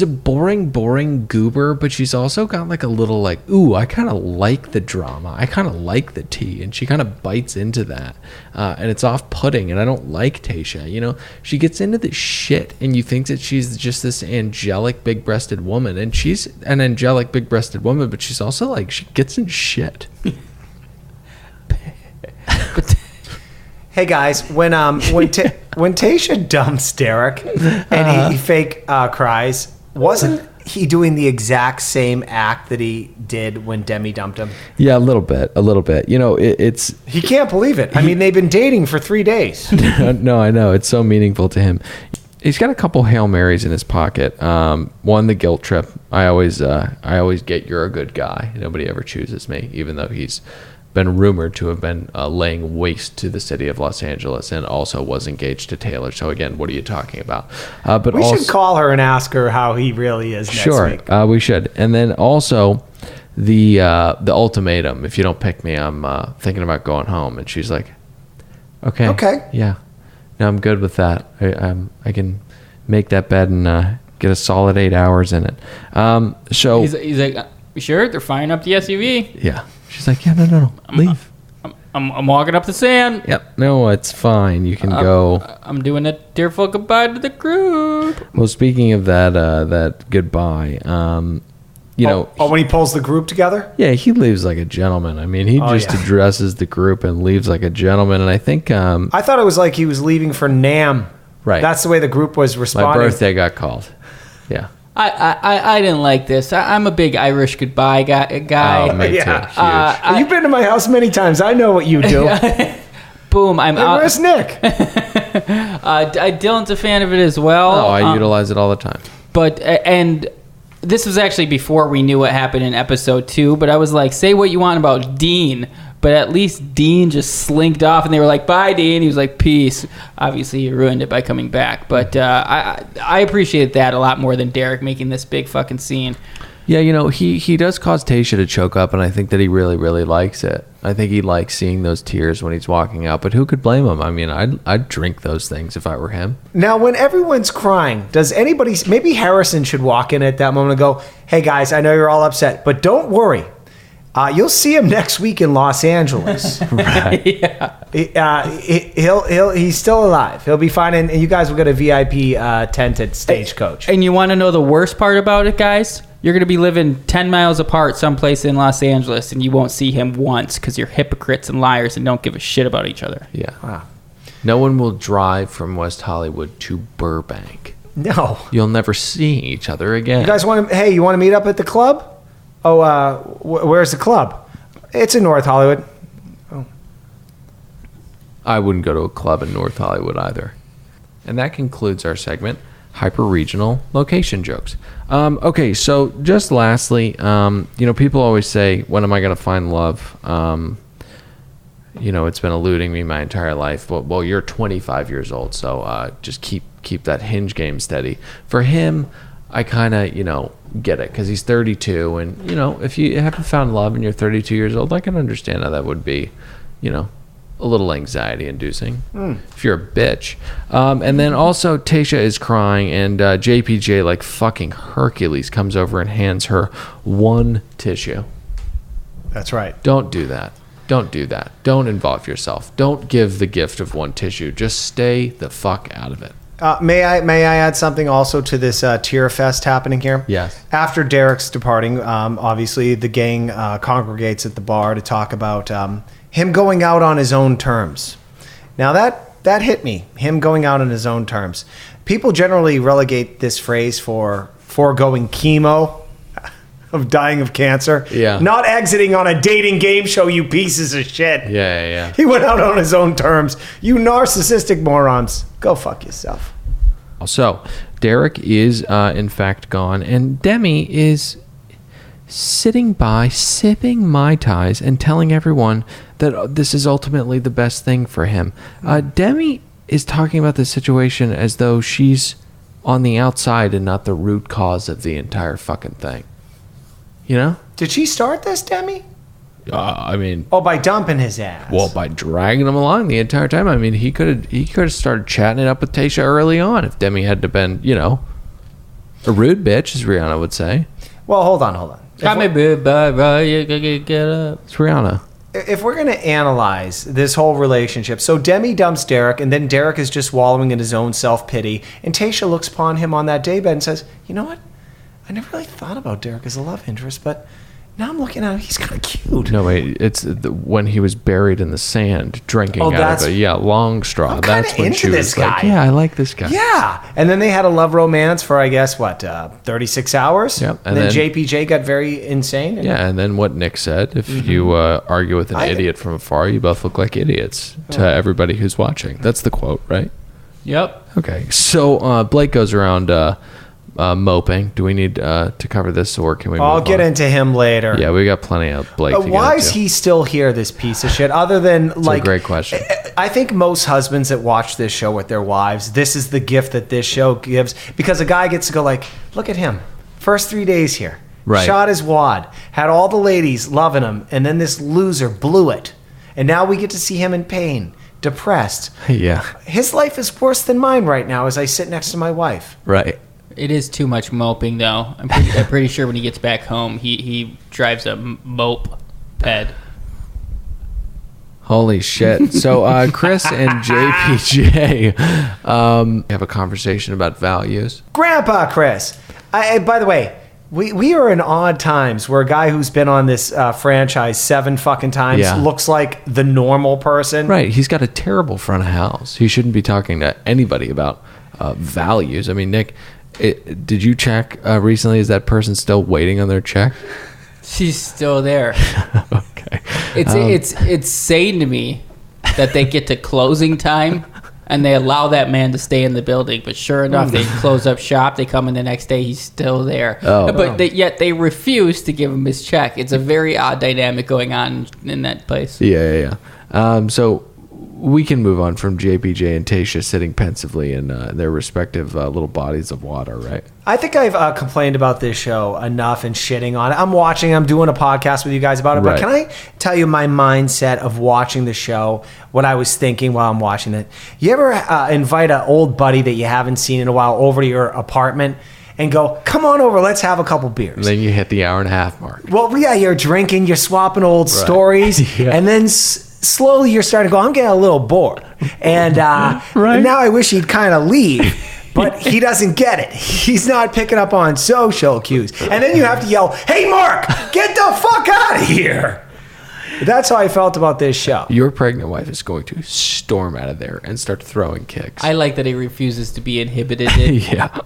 a boring goober, but she's also got like a little like, ooh, I kind of like the drama. I kind of like the tea. And she kind of bites into that. And it's off-putting, and I don't like Tayshia. You know, she gets into this shit, and you think that she's just this angelic, big-breasted woman. And she's an angelic, big-breasted woman, but she's also like, she gets in shit. Hey guys, when Tayshia dumps Derek and he fake cries, wasn't he doing the exact same act that he did when Demi dumped him? Yeah, a little bit. You know, it's he can't believe it. I mean, they've been dating for 3 days. No, I know, it's so meaningful to him. He's got a couple Hail Marys in his pocket. One, the guilt trip. I always get "you're a good guy." Nobody ever chooses me, even though he's been rumored to have been laying waste to the city of Los Angeles and also was engaged to Taylor. So again, what are you talking about? But we should call her and ask her how he really is next week. Sure, we should. And then also the ultimatum: if you don't pick me, I'm thinking about going home. And she's like, okay, yeah, no, I'm good with that. I can make that bed and get a solid 8 hours in it. So he's like, you sure? They're firing up the SUV. Yeah. She's like, yeah, no, leave. I'm walking up the sand. Yep. No, it's fine. You can go. I'm doing a tearful goodbye to the group. Well, speaking of that goodbye, you know. When he pulls the group together? Yeah, he leaves like a gentleman. I mean, he addresses the group and leaves like a gentleman. And I think. I thought it was like he was leaving for NAMM. Right. That's the way the group was responding. My birthday got called. Yeah. I didn't like this. I'm a big Irish goodbye guy. Oh, me too. Huge. You've been to my house many times. I know what you do. Boom. I'm out. Where's Nick? Dylan's a fan of it as well. Oh, I utilize it all the time. But and this was actually before we knew what happened in episode 2. But I was like, say what you want about Dean, but at least Dean just slinked off, and they were like, bye, Dean. He was like, peace. Obviously, he ruined it by coming back. But I appreciate that a lot more than Derek making this big fucking scene. Yeah, you know, he does cause Tayshia to choke up, and I think that he really, really likes it. I think he likes seeing those tears when he's walking out, but who could blame him? I mean, I'd drink those things if I were him. Now, when everyone's crying, does anybody... Maybe Harrison should walk in at that moment and go, hey, guys, I know you're all upset, but don't worry. You'll see him next week in Los Angeles. Right. Yeah. He's still alive. He'll be fine, and you guys will get a VIP tented stagecoach. And you want to know the worst part about it, guys? You're going to be living 10 miles apart someplace in Los Angeles, and you won't see him once because you're hypocrites and liars and don't give a shit about each other. Yeah. Wow. No one will drive from West Hollywood to Burbank. No. You'll never see each other again. You guys want to... Hey, you want to meet up at the club? Oh, where's the club? It's in North Hollywood. Oh. I wouldn't go to a club in North Hollywood either. And that concludes our segment, Hyper-Regional Location Jokes. Okay, so just lastly, you know, people always say, when am I going to find love? it's been eluding me my entire life. Well, you're 25 years old, so just keep that hinge game steady. For him, I kind of, get it because he's 32, and if you haven't found love and you're 32 years old, I can understand how that would be, a little anxiety inducing if you're a bitch. And then also Tayshia is crying, and JPJ, like fucking Hercules, comes over and hands her one tissue. That's right. Don't do that. Don't do that. Don't involve yourself. Don't give the gift of one tissue. Just stay the fuck out of it. May I add something also to this tear fest happening here? Yes. After Derek's departing, obviously the gang congregates at the bar to talk about him going out on his own terms. Now that hit me. Him going out on his own terms. People generally relegate this phrase for foregoing chemo, of dying of cancer. Yeah. Not exiting on a dating game show, you pieces of shit. Yeah. He went out on his own terms. You narcissistic morons. Go fuck yourself. So, Derek is in fact gone, and Demi is sitting by, sipping Mai Tais, and telling everyone that this is ultimately the best thing for him. Demi is talking about the situation as though she's on the outside and not the root cause of the entire fucking thing. Did she start this, Demi? I mean, by dumping his ass. well, by dragging him along the entire time. I mean, he could have started chatting it up with Tayshia early on if Demi had to been, a rude bitch, as Rihanna would say. Well, hold on. Got me, boo, you get up. It's Rihanna. If we're going to analyze this whole relationship, so Demi dumps Derek, and then Derek is just wallowing in his own self-pity, and Tayshia looks upon him on that daybed and says, you know what? I never really thought about Derek as a love interest, but now I'm looking at him, he's kind of cute. No, wait, it's when he was buried in the sand, drinking out of a long straw. I'm That's kinda when into she was this like, guy. yeah, I like this guy. Yeah. And then they had a love romance for, I guess, 36 hours? Yep. And then JPJ got very insane. Yeah, and then what Nick said, if you argue with an idiot from afar, you both look like idiots to everybody who's watching. That's the quote, right? Yep. Okay, so Blake goes around moping. Do we need to cover this, or can we move I'll get on? into him later. Yeah, we got plenty of Blake to get Why into. is he still here, this piece of shit? Other than, It's a great question. I think most husbands that watch this show with their wives, this is the gift that this show gives, because a guy gets to go like, look at him. First 3 days here. Right. Shot his wad. Had all the ladies loving him, and then this loser blew it. And now we get to see him in pain, depressed. Yeah, His life is worse than mine right now as I sit next to my wife. right. It is too much moping, though. I'm pretty sure when he gets back home, he drives a mope ped. Holy shit. So Chris and JPJ have a conversation about values. Grandpa Chris. By the way, we are in odd times where a guy who's been on this franchise 7 fucking times Yeah. looks like the normal person. Right. He's got a terrible front of house. He shouldn't be talking to anybody about values. I mean, Nick, did you check recently? Is that person still waiting on their check? She's still there. Okay. It's sane to me that they get to closing time and they allow that man to stay in the building. But sure enough, they close up shop. They come in the next day. He's still there. Oh. But yet they refuse to give him his check. It's a very odd dynamic going on in that place. Yeah. So we can move on from JPJ and Tayshia sitting pensively in their respective little bodies of water, right? I think I've complained about this show enough and shitting on it. I'm doing a podcast with you guys about it, but Right. can I tell you my mindset of watching the show, what I was thinking while I'm watching it? You ever invite an old buddy that you haven't seen in a while over to your apartment and go, come on over, let's have a couple beers? And then you hit the hour and a half mark. Well, yeah, you're drinking, you're swapping old stories, Yeah. and then slowly you're starting to go, I'm getting a little bored. And now I wish he'd kind of leave, but he doesn't get it. He's not picking up on social cues. And then you have to yell, hey, Mark, get the fuck out of here. That's how I felt about this show. Your pregnant wife is going to storm out of there and start throwing kicks. I like that he refuses to be inhibited. Yeah.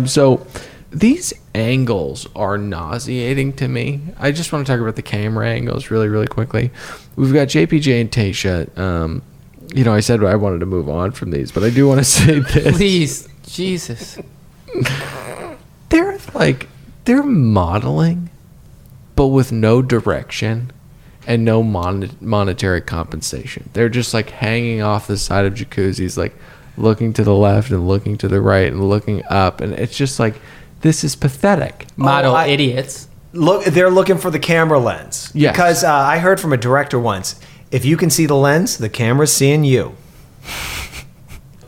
So these angles are nauseating to me. I just want to talk about the camera angles really, really quickly. We've got JPJ and Tayshia. I said I wanted to move on from these, but I do want to say this. Please, Jesus. They're modeling, but with no direction. and no monetary compensation. They're just like hanging off the side of jacuzzis, like looking to the left and looking to the right and looking up, and it's just like, this is pathetic. Model idiots. Look, they're looking for the camera lens. Yes. Because I heard from a director once, if you can see the lens, the camera's seeing you.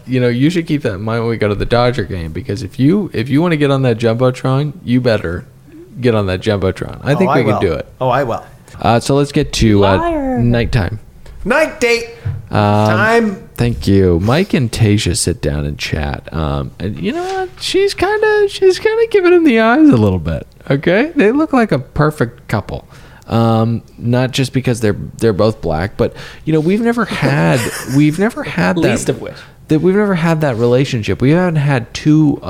You know, you should keep that in mind when we go to the Dodger game, because if you want to get on that Jumbotron, you better get on that Jumbotron. I think we can do it. Oh, I will. So let's get to nighttime. Night date time. Thank you. Mike and Tasha sit down and chat. And you know what? She's kind of giving him the eyes a little bit. Okay, they look like a perfect couple. Not just because they're both black, but you know, we've never had that, Least of which. that we've never had that relationship. We haven't had two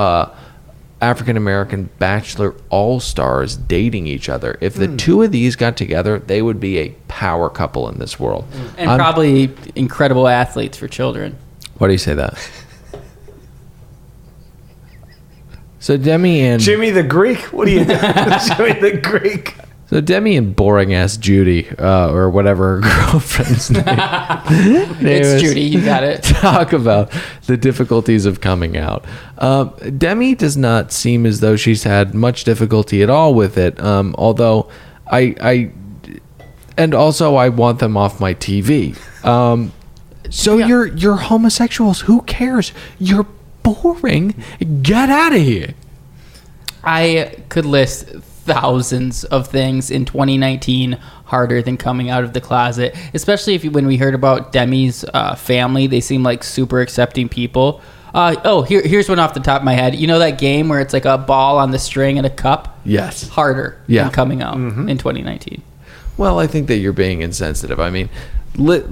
African American bachelor all-stars dating each other. If the two of these got together, they would be a power couple in this world. And probably incredible athletes for children. Why do you say that? So Demi and Jimmy the Greek? What are you doing? Jimmy the Greek. So Demi and boring ass Judy, or whatever her girlfriend's name It's is, Judy, you got it. talk about the difficulties of coming out. Demi does not seem as though she's had much difficulty at all with it. Although I want them off my TV. You're homosexuals. Who cares? You're boring. Get out of here. I could list thousands of things in 2019 harder than coming out of the closet, especially when we heard about Demi's family. They seem like super accepting people. Here's one off the top of my head. You know that game where it's like a ball on the string and a cup? Yes. Harder than coming out in 2019. Well, I think that you're being insensitive. I mean, look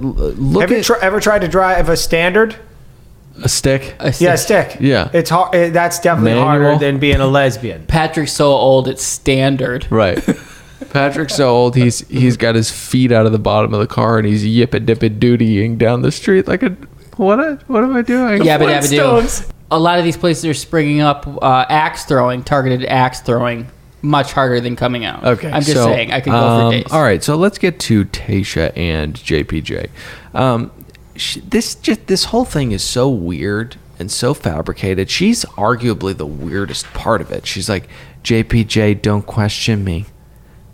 Have you ever tried to drive a standard? a stick. Yeah, a stick. Yeah. It's hard. That's definitely Manual. harder than being a lesbian. Patrick's so old it's standard. Right. Patrick's so old, he's got his feet out of the bottom of the car and he's yippin'-dippin'-doodying down the street like a what am I doing? Yabba dabba doo. A lot of these places are springing up targeted axe throwing, much harder than coming out. Okay, I'm just saying, I could go for days. All right, so let's get to Tasha and JPJ. This whole thing is so weird and so fabricated. She's arguably the weirdest part of it. She's like, JPJ, don't question me.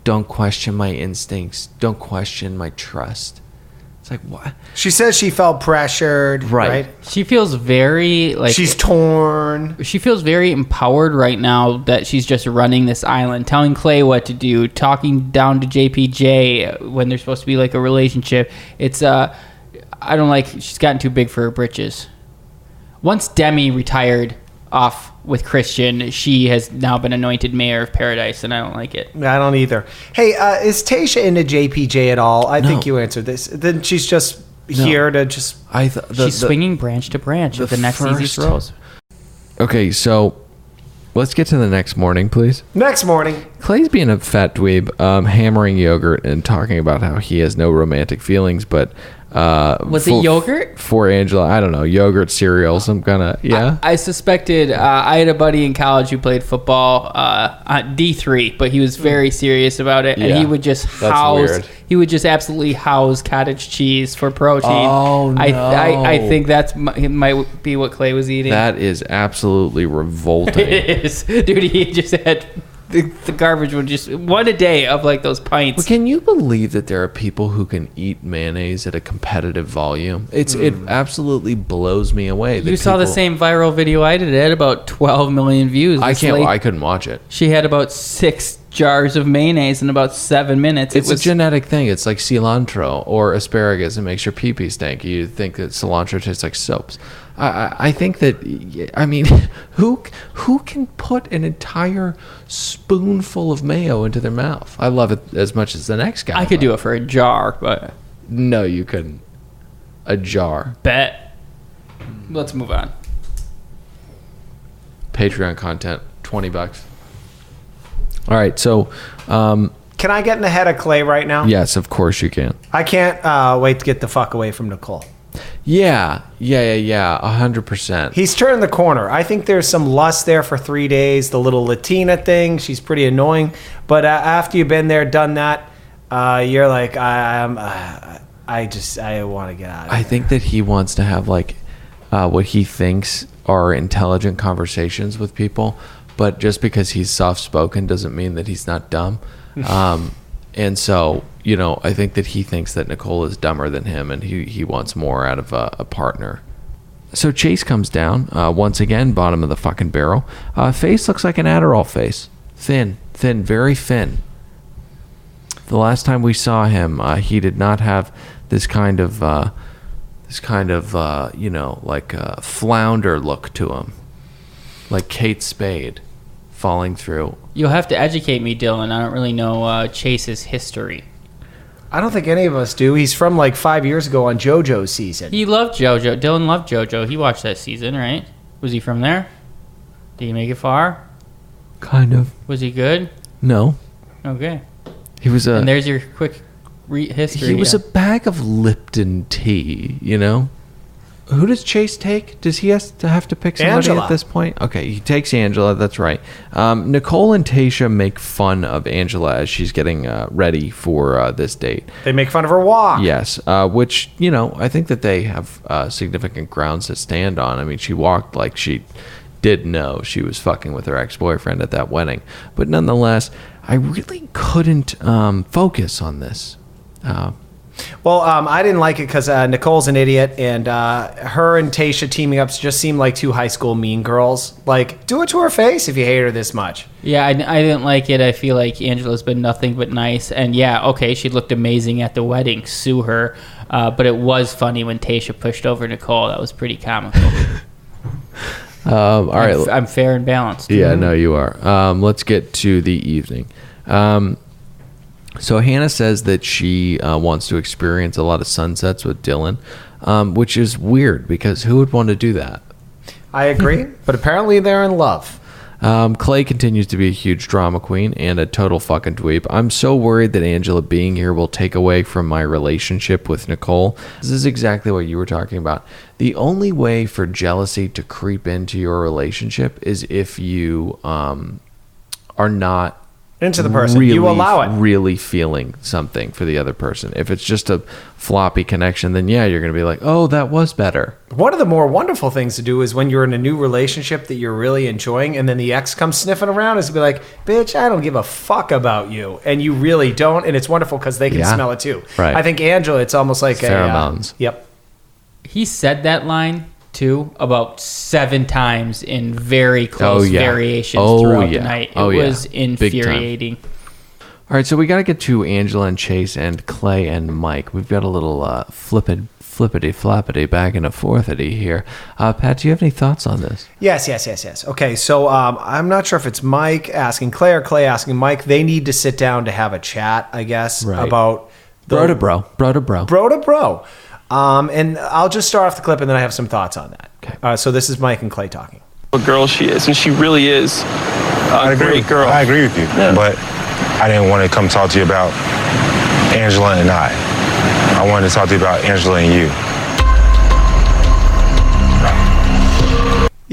Don't question my instincts. Don't question my trust. It's like, what? She says she felt pressured. Right. She feels very like She's torn. she feels very empowered right now that she's just running this island, telling Clay what to do, talking down to JPJ when there's supposed to be like a relationship. It's I don't like, she's gotten too big for her britches. Once Demi retired off with Christian, she has now been anointed mayor of Paradise, and I don't like it. I don't either. Hey, is Tasha into JPJ at all? I think you answered this. Then she's just here to just... She's swinging branch to branch with the next easiest rose. Okay, so let's get to the next morning, please. Next morning. Clay's being a fat dweeb, hammering yogurt and talking about how he has no romantic feelings, but... Was it yogurt? For Angela, I don't know, yogurt, cereal, some kind of, yeah? I suspected, I had a buddy in college who played football, D3, but he was very serious about it, and he would just he would just absolutely house cottage cheese for protein. Oh, no. I think it might be what Clay was eating. That is absolutely revolting. It is. Dude, he just had... The garbage would just one a day of like those pints. Well, can you believe that there are people who can eat mayonnaise at a competitive volume? It absolutely blows me away. You saw the same viral video I did. It had about 12 million views. I couldn't watch it. She had about 6 jars of mayonnaise in about 7 minutes. It's a genetic thing. It's like cilantro or asparagus. It makes your pee-pee stink. You think that cilantro tastes like soaps. I think that, I mean, who can put an entire spoonful of mayo into their mouth? I love it as much as the next guy. I could do it for a jar, but... No, you couldn't. A jar. Bet. Let's move on. Patreon content, $20. All right, so... Can I get in the head of Clay right now? Yes, of course you can. I can't wait to get the fuck away from Nicole. Yeah, 100%. He's turned the corner. I think there's some lust there for 3 days. The little Latina thing, she's pretty annoying. But after you've been there, done that, you're like, I want to get out of here. I think that he wants to have like what he thinks are intelligent conversations with people, but just because he's soft-spoken doesn't mean that he's not dumb. And so, you know, I think that he thinks that Nicole is dumber than him, and he wants more out of a partner. So Chase comes down, once again, bottom of the fucking barrel. Face looks like an Adderall face. Thin, very thin. The last time we saw him, he did not have this kind of you know, like flounder look to him, like Kate Spade falling through. You'll have to educate me, Dylan. I don't really know Chase's history. I don't think any of us do. He's from like 5 years ago on JoJo's season. He loved JoJo. Dylan loved JoJo. He watched that season, right? Was he from there? Did he make it far? Kind of. Was he good? No. Okay. He was And there's your quick history. He was a bag of Lipton tea, you know? Who does Chase take? Does he have to pick somebody Angela. at this point? Okay, he takes Angela. That's right. Nicole and Tayshia make fun of Angela as she's getting ready for this date. They make fun of her walk. Yes, which, you know, I think that they have significant grounds to stand on. I mean, she walked like she did know she was fucking with her ex-boyfriend at that wedding. But nonetheless, I really couldn't focus on this. Well, I didn't like it because Nicole's an idiot, and her and Tayshia teaming up just seemed like two high school mean girls. Like, do it to her face if you hate her this much. Yeah, I didn't like it. I feel like Angela's been nothing but nice. And yeah, okay, she looked amazing at the wedding. Sue her. But it was funny when Tayshia pushed over Nicole. That was pretty comical. All right. I'm fair and balanced. Yeah, no, you are. Let's get to the evening. So Hannah says that she wants to experience a lot of sunsets with Dylan, which is weird because who would want to do that? I agree, but apparently they're in love. Clay continues to be a huge drama queen and a total fucking dweeb. I'm so worried that Angela being here will take away from my relationship with Nicole. This is exactly what you were talking about. The only way for jealousy to creep into your relationship is if you are not Into the person. You allow it. Really feeling something for the other person. If it's just a floppy connection, then yeah, you're going to be like, oh, that was better. One of the more wonderful things to do is when you're in a new relationship that you're really enjoying and then the ex comes sniffing around is to be like, bitch, I don't give a fuck about you. And you really don't. And it's wonderful because they can smell it too. Right. I think Angela, it's almost like pheromones. Yep. He said that line too about 7 times in very close variations throughout the night. It was infuriating. All right, so we got to get to Angela and Chase and Clay and Mike. We've got a little flippity-flappity back and forthity here. Pat, do you have any thoughts on this? Yes. Okay, so I'm not sure if it's Mike asking Clay or Clay asking Mike. They need to sit down to have a chat, I guess, about... Bro to bro. Bro to bro. And I'll just start off the clip and then I have some thoughts on that. Okay. So this is Mike and Clay talking. What girl she is, and she really is a great girl. I agree with you, but I didn't want to come talk to you about Angela and I wanted to talk to you about Angela and you.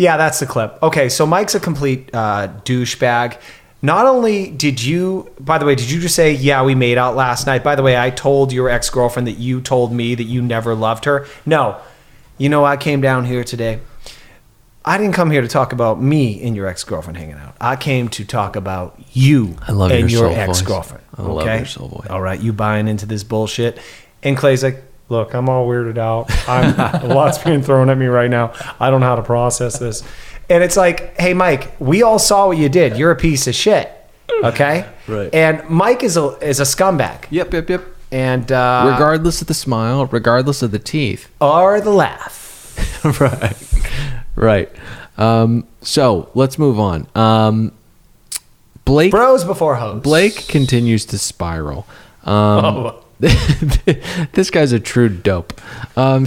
Yeah, that's the clip. Okay, so Mike's a complete douchebag. Not only did you, by the way, did you just say, yeah, we made out last night? By the way, I told your ex-girlfriend that you told me that you never loved her. No. You know, I came down here today. I didn't come here to talk about me and your ex-girlfriend hanging out. I came to talk about you and your ex-girlfriend. I love your soul voice. All right, you buying into this bullshit. And Clay's like, look, I'm all weirded out. A lot's being thrown at me right now. I don't know how to process this. And it's like, hey, Mike, we all saw what you did. You're a piece of shit. Okay? Right. And Mike is a scumbag. Yep. And regardless of the smile, regardless of the teeth. Or the laugh. Right. So let's move on. Blake. Bros before hoes. Blake continues to spiral. This guy's a true dope.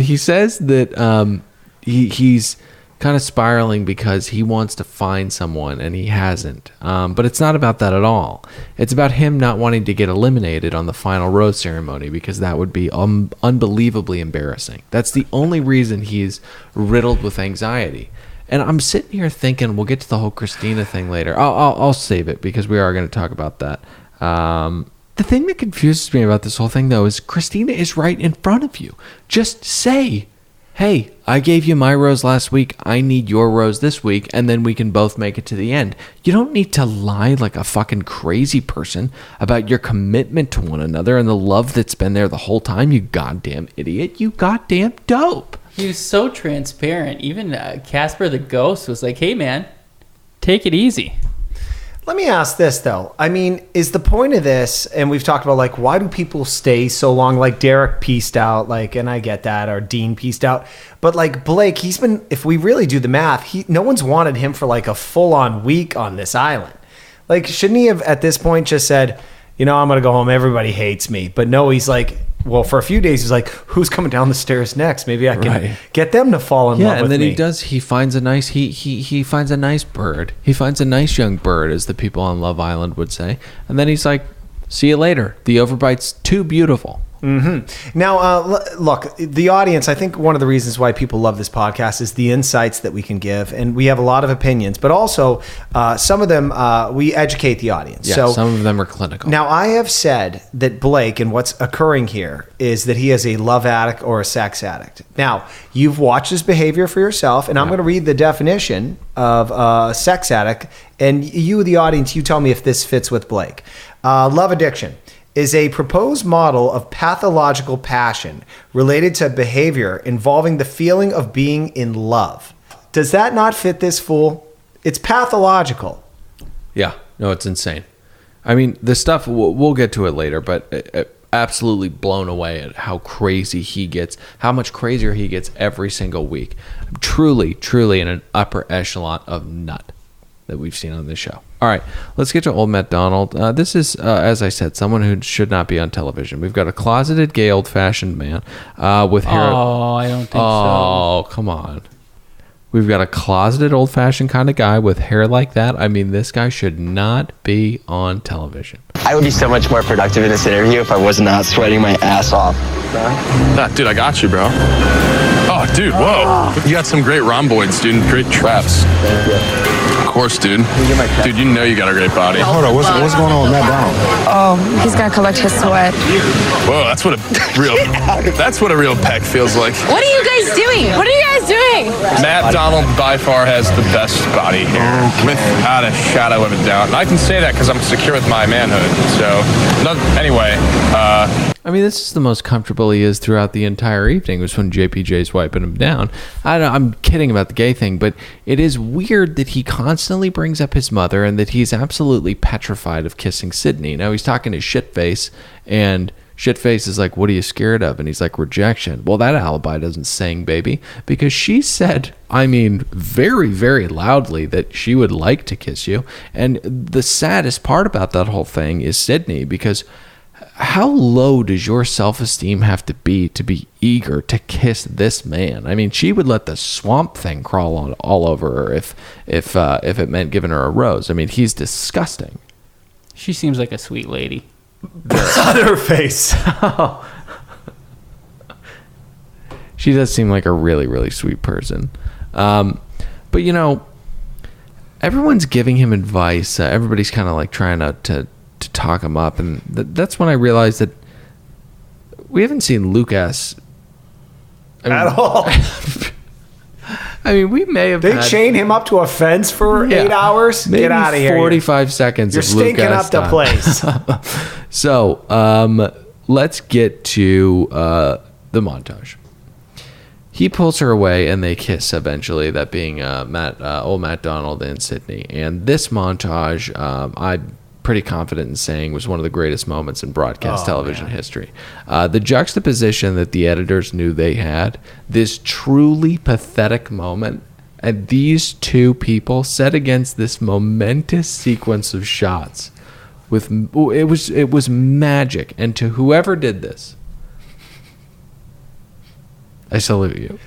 He says that he's kind of spiraling because he wants to find someone and he hasn't. But it's not about that at all. It's about him not wanting to get eliminated on the final rose ceremony because that would be unbelievably embarrassing. That's the only reason he's riddled with anxiety. And I'm sitting here thinking, we'll get to the whole Christina thing later. I'll save it because we are going to talk about that. The thing that confuses me about this whole thing, though, is Christina is right in front of you. Just say, hey, I gave you my rose last week. I need your rose this week. And then we can both make it to the end. You don't need to lie like a fucking crazy person about your commitment to one another and the love that's been there the whole time, you goddamn idiot. You goddamn dope. He was so transparent. Even Casper the Ghost was like, hey, man, take it easy. Let me ask this, though. I mean, is the point of this, and we've talked about, like, why do people stay so long? Like, Derek pieced out, like, and I get that, or Dean pieced out. But, like, Blake, he's been, if we really do the math, no one's wanted him for, like, a full-on week on this island. Like, shouldn't he have, at this point, just said, you know, I'm going to go home. Everybody hates me. But no, he's like, well, for a few days, he's like, who's coming down the stairs next? Maybe I can get them to fall in love with me. Yeah, and then he finds a nice, he finds a nice bird. He finds a nice young bird, as the people on Love Island would say. And then he's like, see you later. The overbite's too beautiful. Mm-hmm. Now, look, the audience, I think one of the reasons why people love this podcast is the insights that we can give. And we have a lot of opinions, but also some of them, we educate the audience. Yeah, so some of them are clinical. Now, I have said that Blake, and what's occurring here, is that he is a love addict or a sex addict. Now, you've watched his behavior for yourself, and I'm going to read the definition of sex addict. And you, the audience, you tell me if this fits with Blake. Love addiction is a proposed model of pathological passion related to behavior involving the feeling of being in love. Does that not fit this fool? It's pathological. Yeah, no, it's insane. I mean, the stuff, we'll get to it later, but absolutely blown away at how crazy he gets, how much crazier he gets every single week. Truly, truly in an upper echelon of nut that we've seen on this show. All right, let's get to old Matt Donald. This is, as I said, someone who should not be on television. We've got a closeted gay old-fashioned man with hair. Oh, I don't think so. Oh, come on. We've got a closeted old-fashioned kind of guy with hair like that. I mean, this guy should not be on television. I would be so much more productive in this interview if I was not sweating my ass off. Dude, I got you, bro. Oh, dude, whoa. You got some great rhomboids, dude. Great traps. Thank you. Of course, dude. Dude, you know you got a great body. Hold on, what's going on with Matt Donald? Oh, he's gonna collect his sweat. Whoa, that's what a real peck feels like. What are you guys doing? What are you guys doing? Matt Donald by far has the best body here, without a shadow of a doubt. And I can say that because I'm secure with my manhood. So, anyway. I mean, this is the most comfortable he is throughout the entire evening, was when JPJ's wiping him down. I'm kidding about the gay thing, but it is weird that he constantly brings up his mother and that he's absolutely petrified of kissing Sydney. Now, he's talking to Shitface, and Shitface is like, what are you scared of? And he's like, rejection. Well, that alibi doesn't sing, baby, because she said, I mean, very, very loudly that she would like to kiss you. And the saddest part about that whole thing is Sydney, because how low does your self-esteem have to be eager to kiss this man? I mean, she would let the swamp thing crawl on all over her if it meant giving her a rose. I mean, he's disgusting. She seems like a sweet lady. On her face. She does seem like a really, really sweet person. But, you know, everyone's giving him advice. Everybody's kind of like trying to talk him up. And that's when I realized that we haven't seen Lucas at all. I mean, we may have. They chain him up to a fence for 8 hours. Maybe get out of here. 45 seconds. You're stinking up the place. So, let's get to the montage. He pulls her away, and they kiss eventually. That being old Matt Donald and Sydney. And this montage, I'm pretty confident in saying, was one of the greatest moments in broadcast television history. The juxtaposition that the editors knew they had, this truly pathetic moment, and these two people set against this momentous sequence of shots, it was magic. And to whoever did this, I salute you.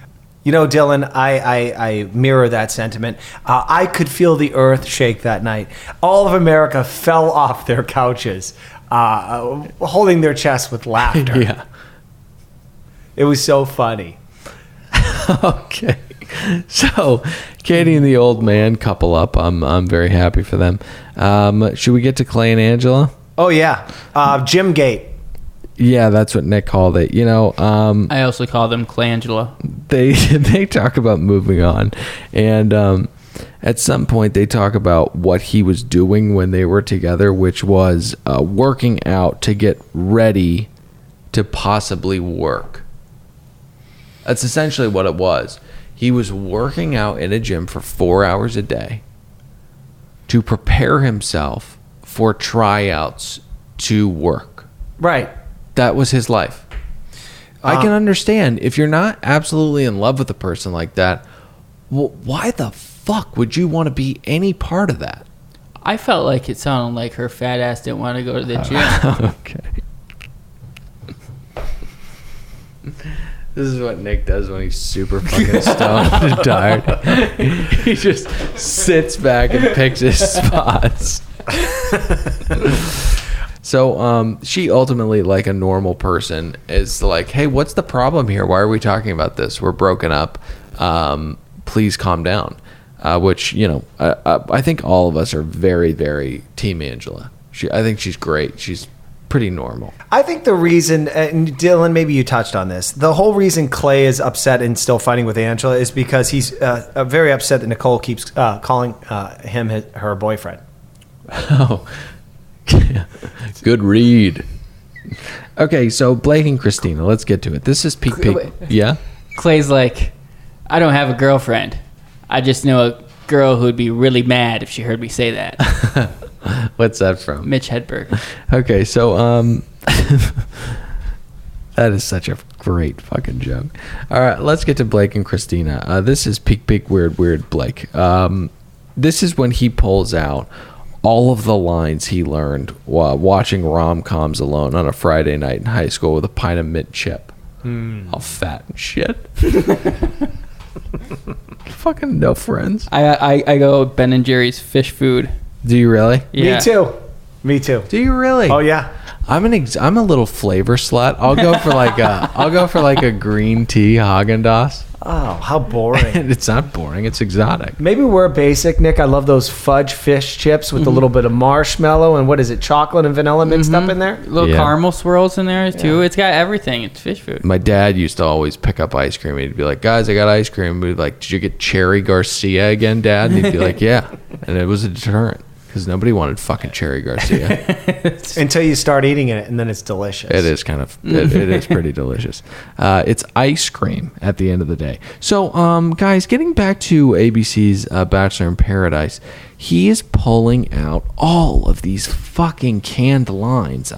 You know, Dylan, I mirror that sentiment. I could feel the earth shake that night. All of America fell off their couches, holding their chests with laughter. Yeah. It was so funny. Okay. So, Katie and the old man couple up. I'm very happy for them. Should we get to Clay and Angela? Oh yeah, Gymgate. Yeah, that's what Nick called it. I also call them Clayangelo. They talk about moving on, and at some point they talk about what he was doing when they were together, which was working out to get ready to possibly work. That's essentially what it was. He was working out in a gym for 4 hours a day to prepare himself for tryouts to work. Right. That was his life. I can understand if you're not absolutely in love with a person like that. Well, why the fuck would you want to be any part of that? I felt like it sounded like her fat ass didn't want to go to the gym. Okay. This is what Nick does when he's super fucking stoned and tired. He just sits back and picks his spots. So she ultimately, like a normal person, is like, hey, what's the problem here? Why are we talking about this? We're broken up. Please calm down. Which, I think all of us are very, very team Angela. I think she's great. She's pretty normal. I think the reason, and Dylan, maybe you touched on this, the whole reason Clay is upset and still fighting with Angela is because he's very upset that Nicole keeps calling him her boyfriend. Oh, good read. Okay, so Blake and Christina, let's get to it. This is peak. Yeah? Clay's like, I don't have a girlfriend. I just know a girl who would be really mad if she heard me say that. What's that from? Mitch Hedberg. Okay, so that is such a great fucking joke. All right, let's get to Blake and Christina. This is peak weird Blake. This is when he pulls out all of the lines he learned while watching rom-coms alone on a Friday night in high school with a pint of mint chip. All fat and shit. Fucking no friends. I go Ben and Jerry's fish food. Do you really? Yeah. Me too. Do you really? Oh yeah. I'm a little flavor slut. I'll go for like a green tea Haagen-Dazs. Oh, how boring. It's not boring. It's exotic. Maybe we're basic, Nick. I love those fudge fish chips with a little bit of marshmallow and what is it, chocolate and vanilla mixed up in there? Little caramel swirls in there too. It's got everything. It's fish food. My dad used to always pick up ice cream. He'd be like, guys, I got ice cream. We'd be like, did you get Cherry Garcia again, Dad? And he'd be like, yeah. And it was a deterrent. Because nobody wanted fucking Cherry Garcia. Until you start eating it, and then it's delicious. It is kind of, it is pretty delicious. It's ice cream at the end of the day. So, guys, getting back to ABC's Bachelor in Paradise, he is pulling out all of these fucking canned lines.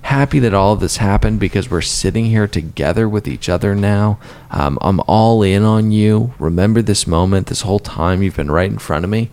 Happy that all of this happened because we're sitting here together with each other now. I'm all in on you. Remember this moment, this whole time you've been right in front of me.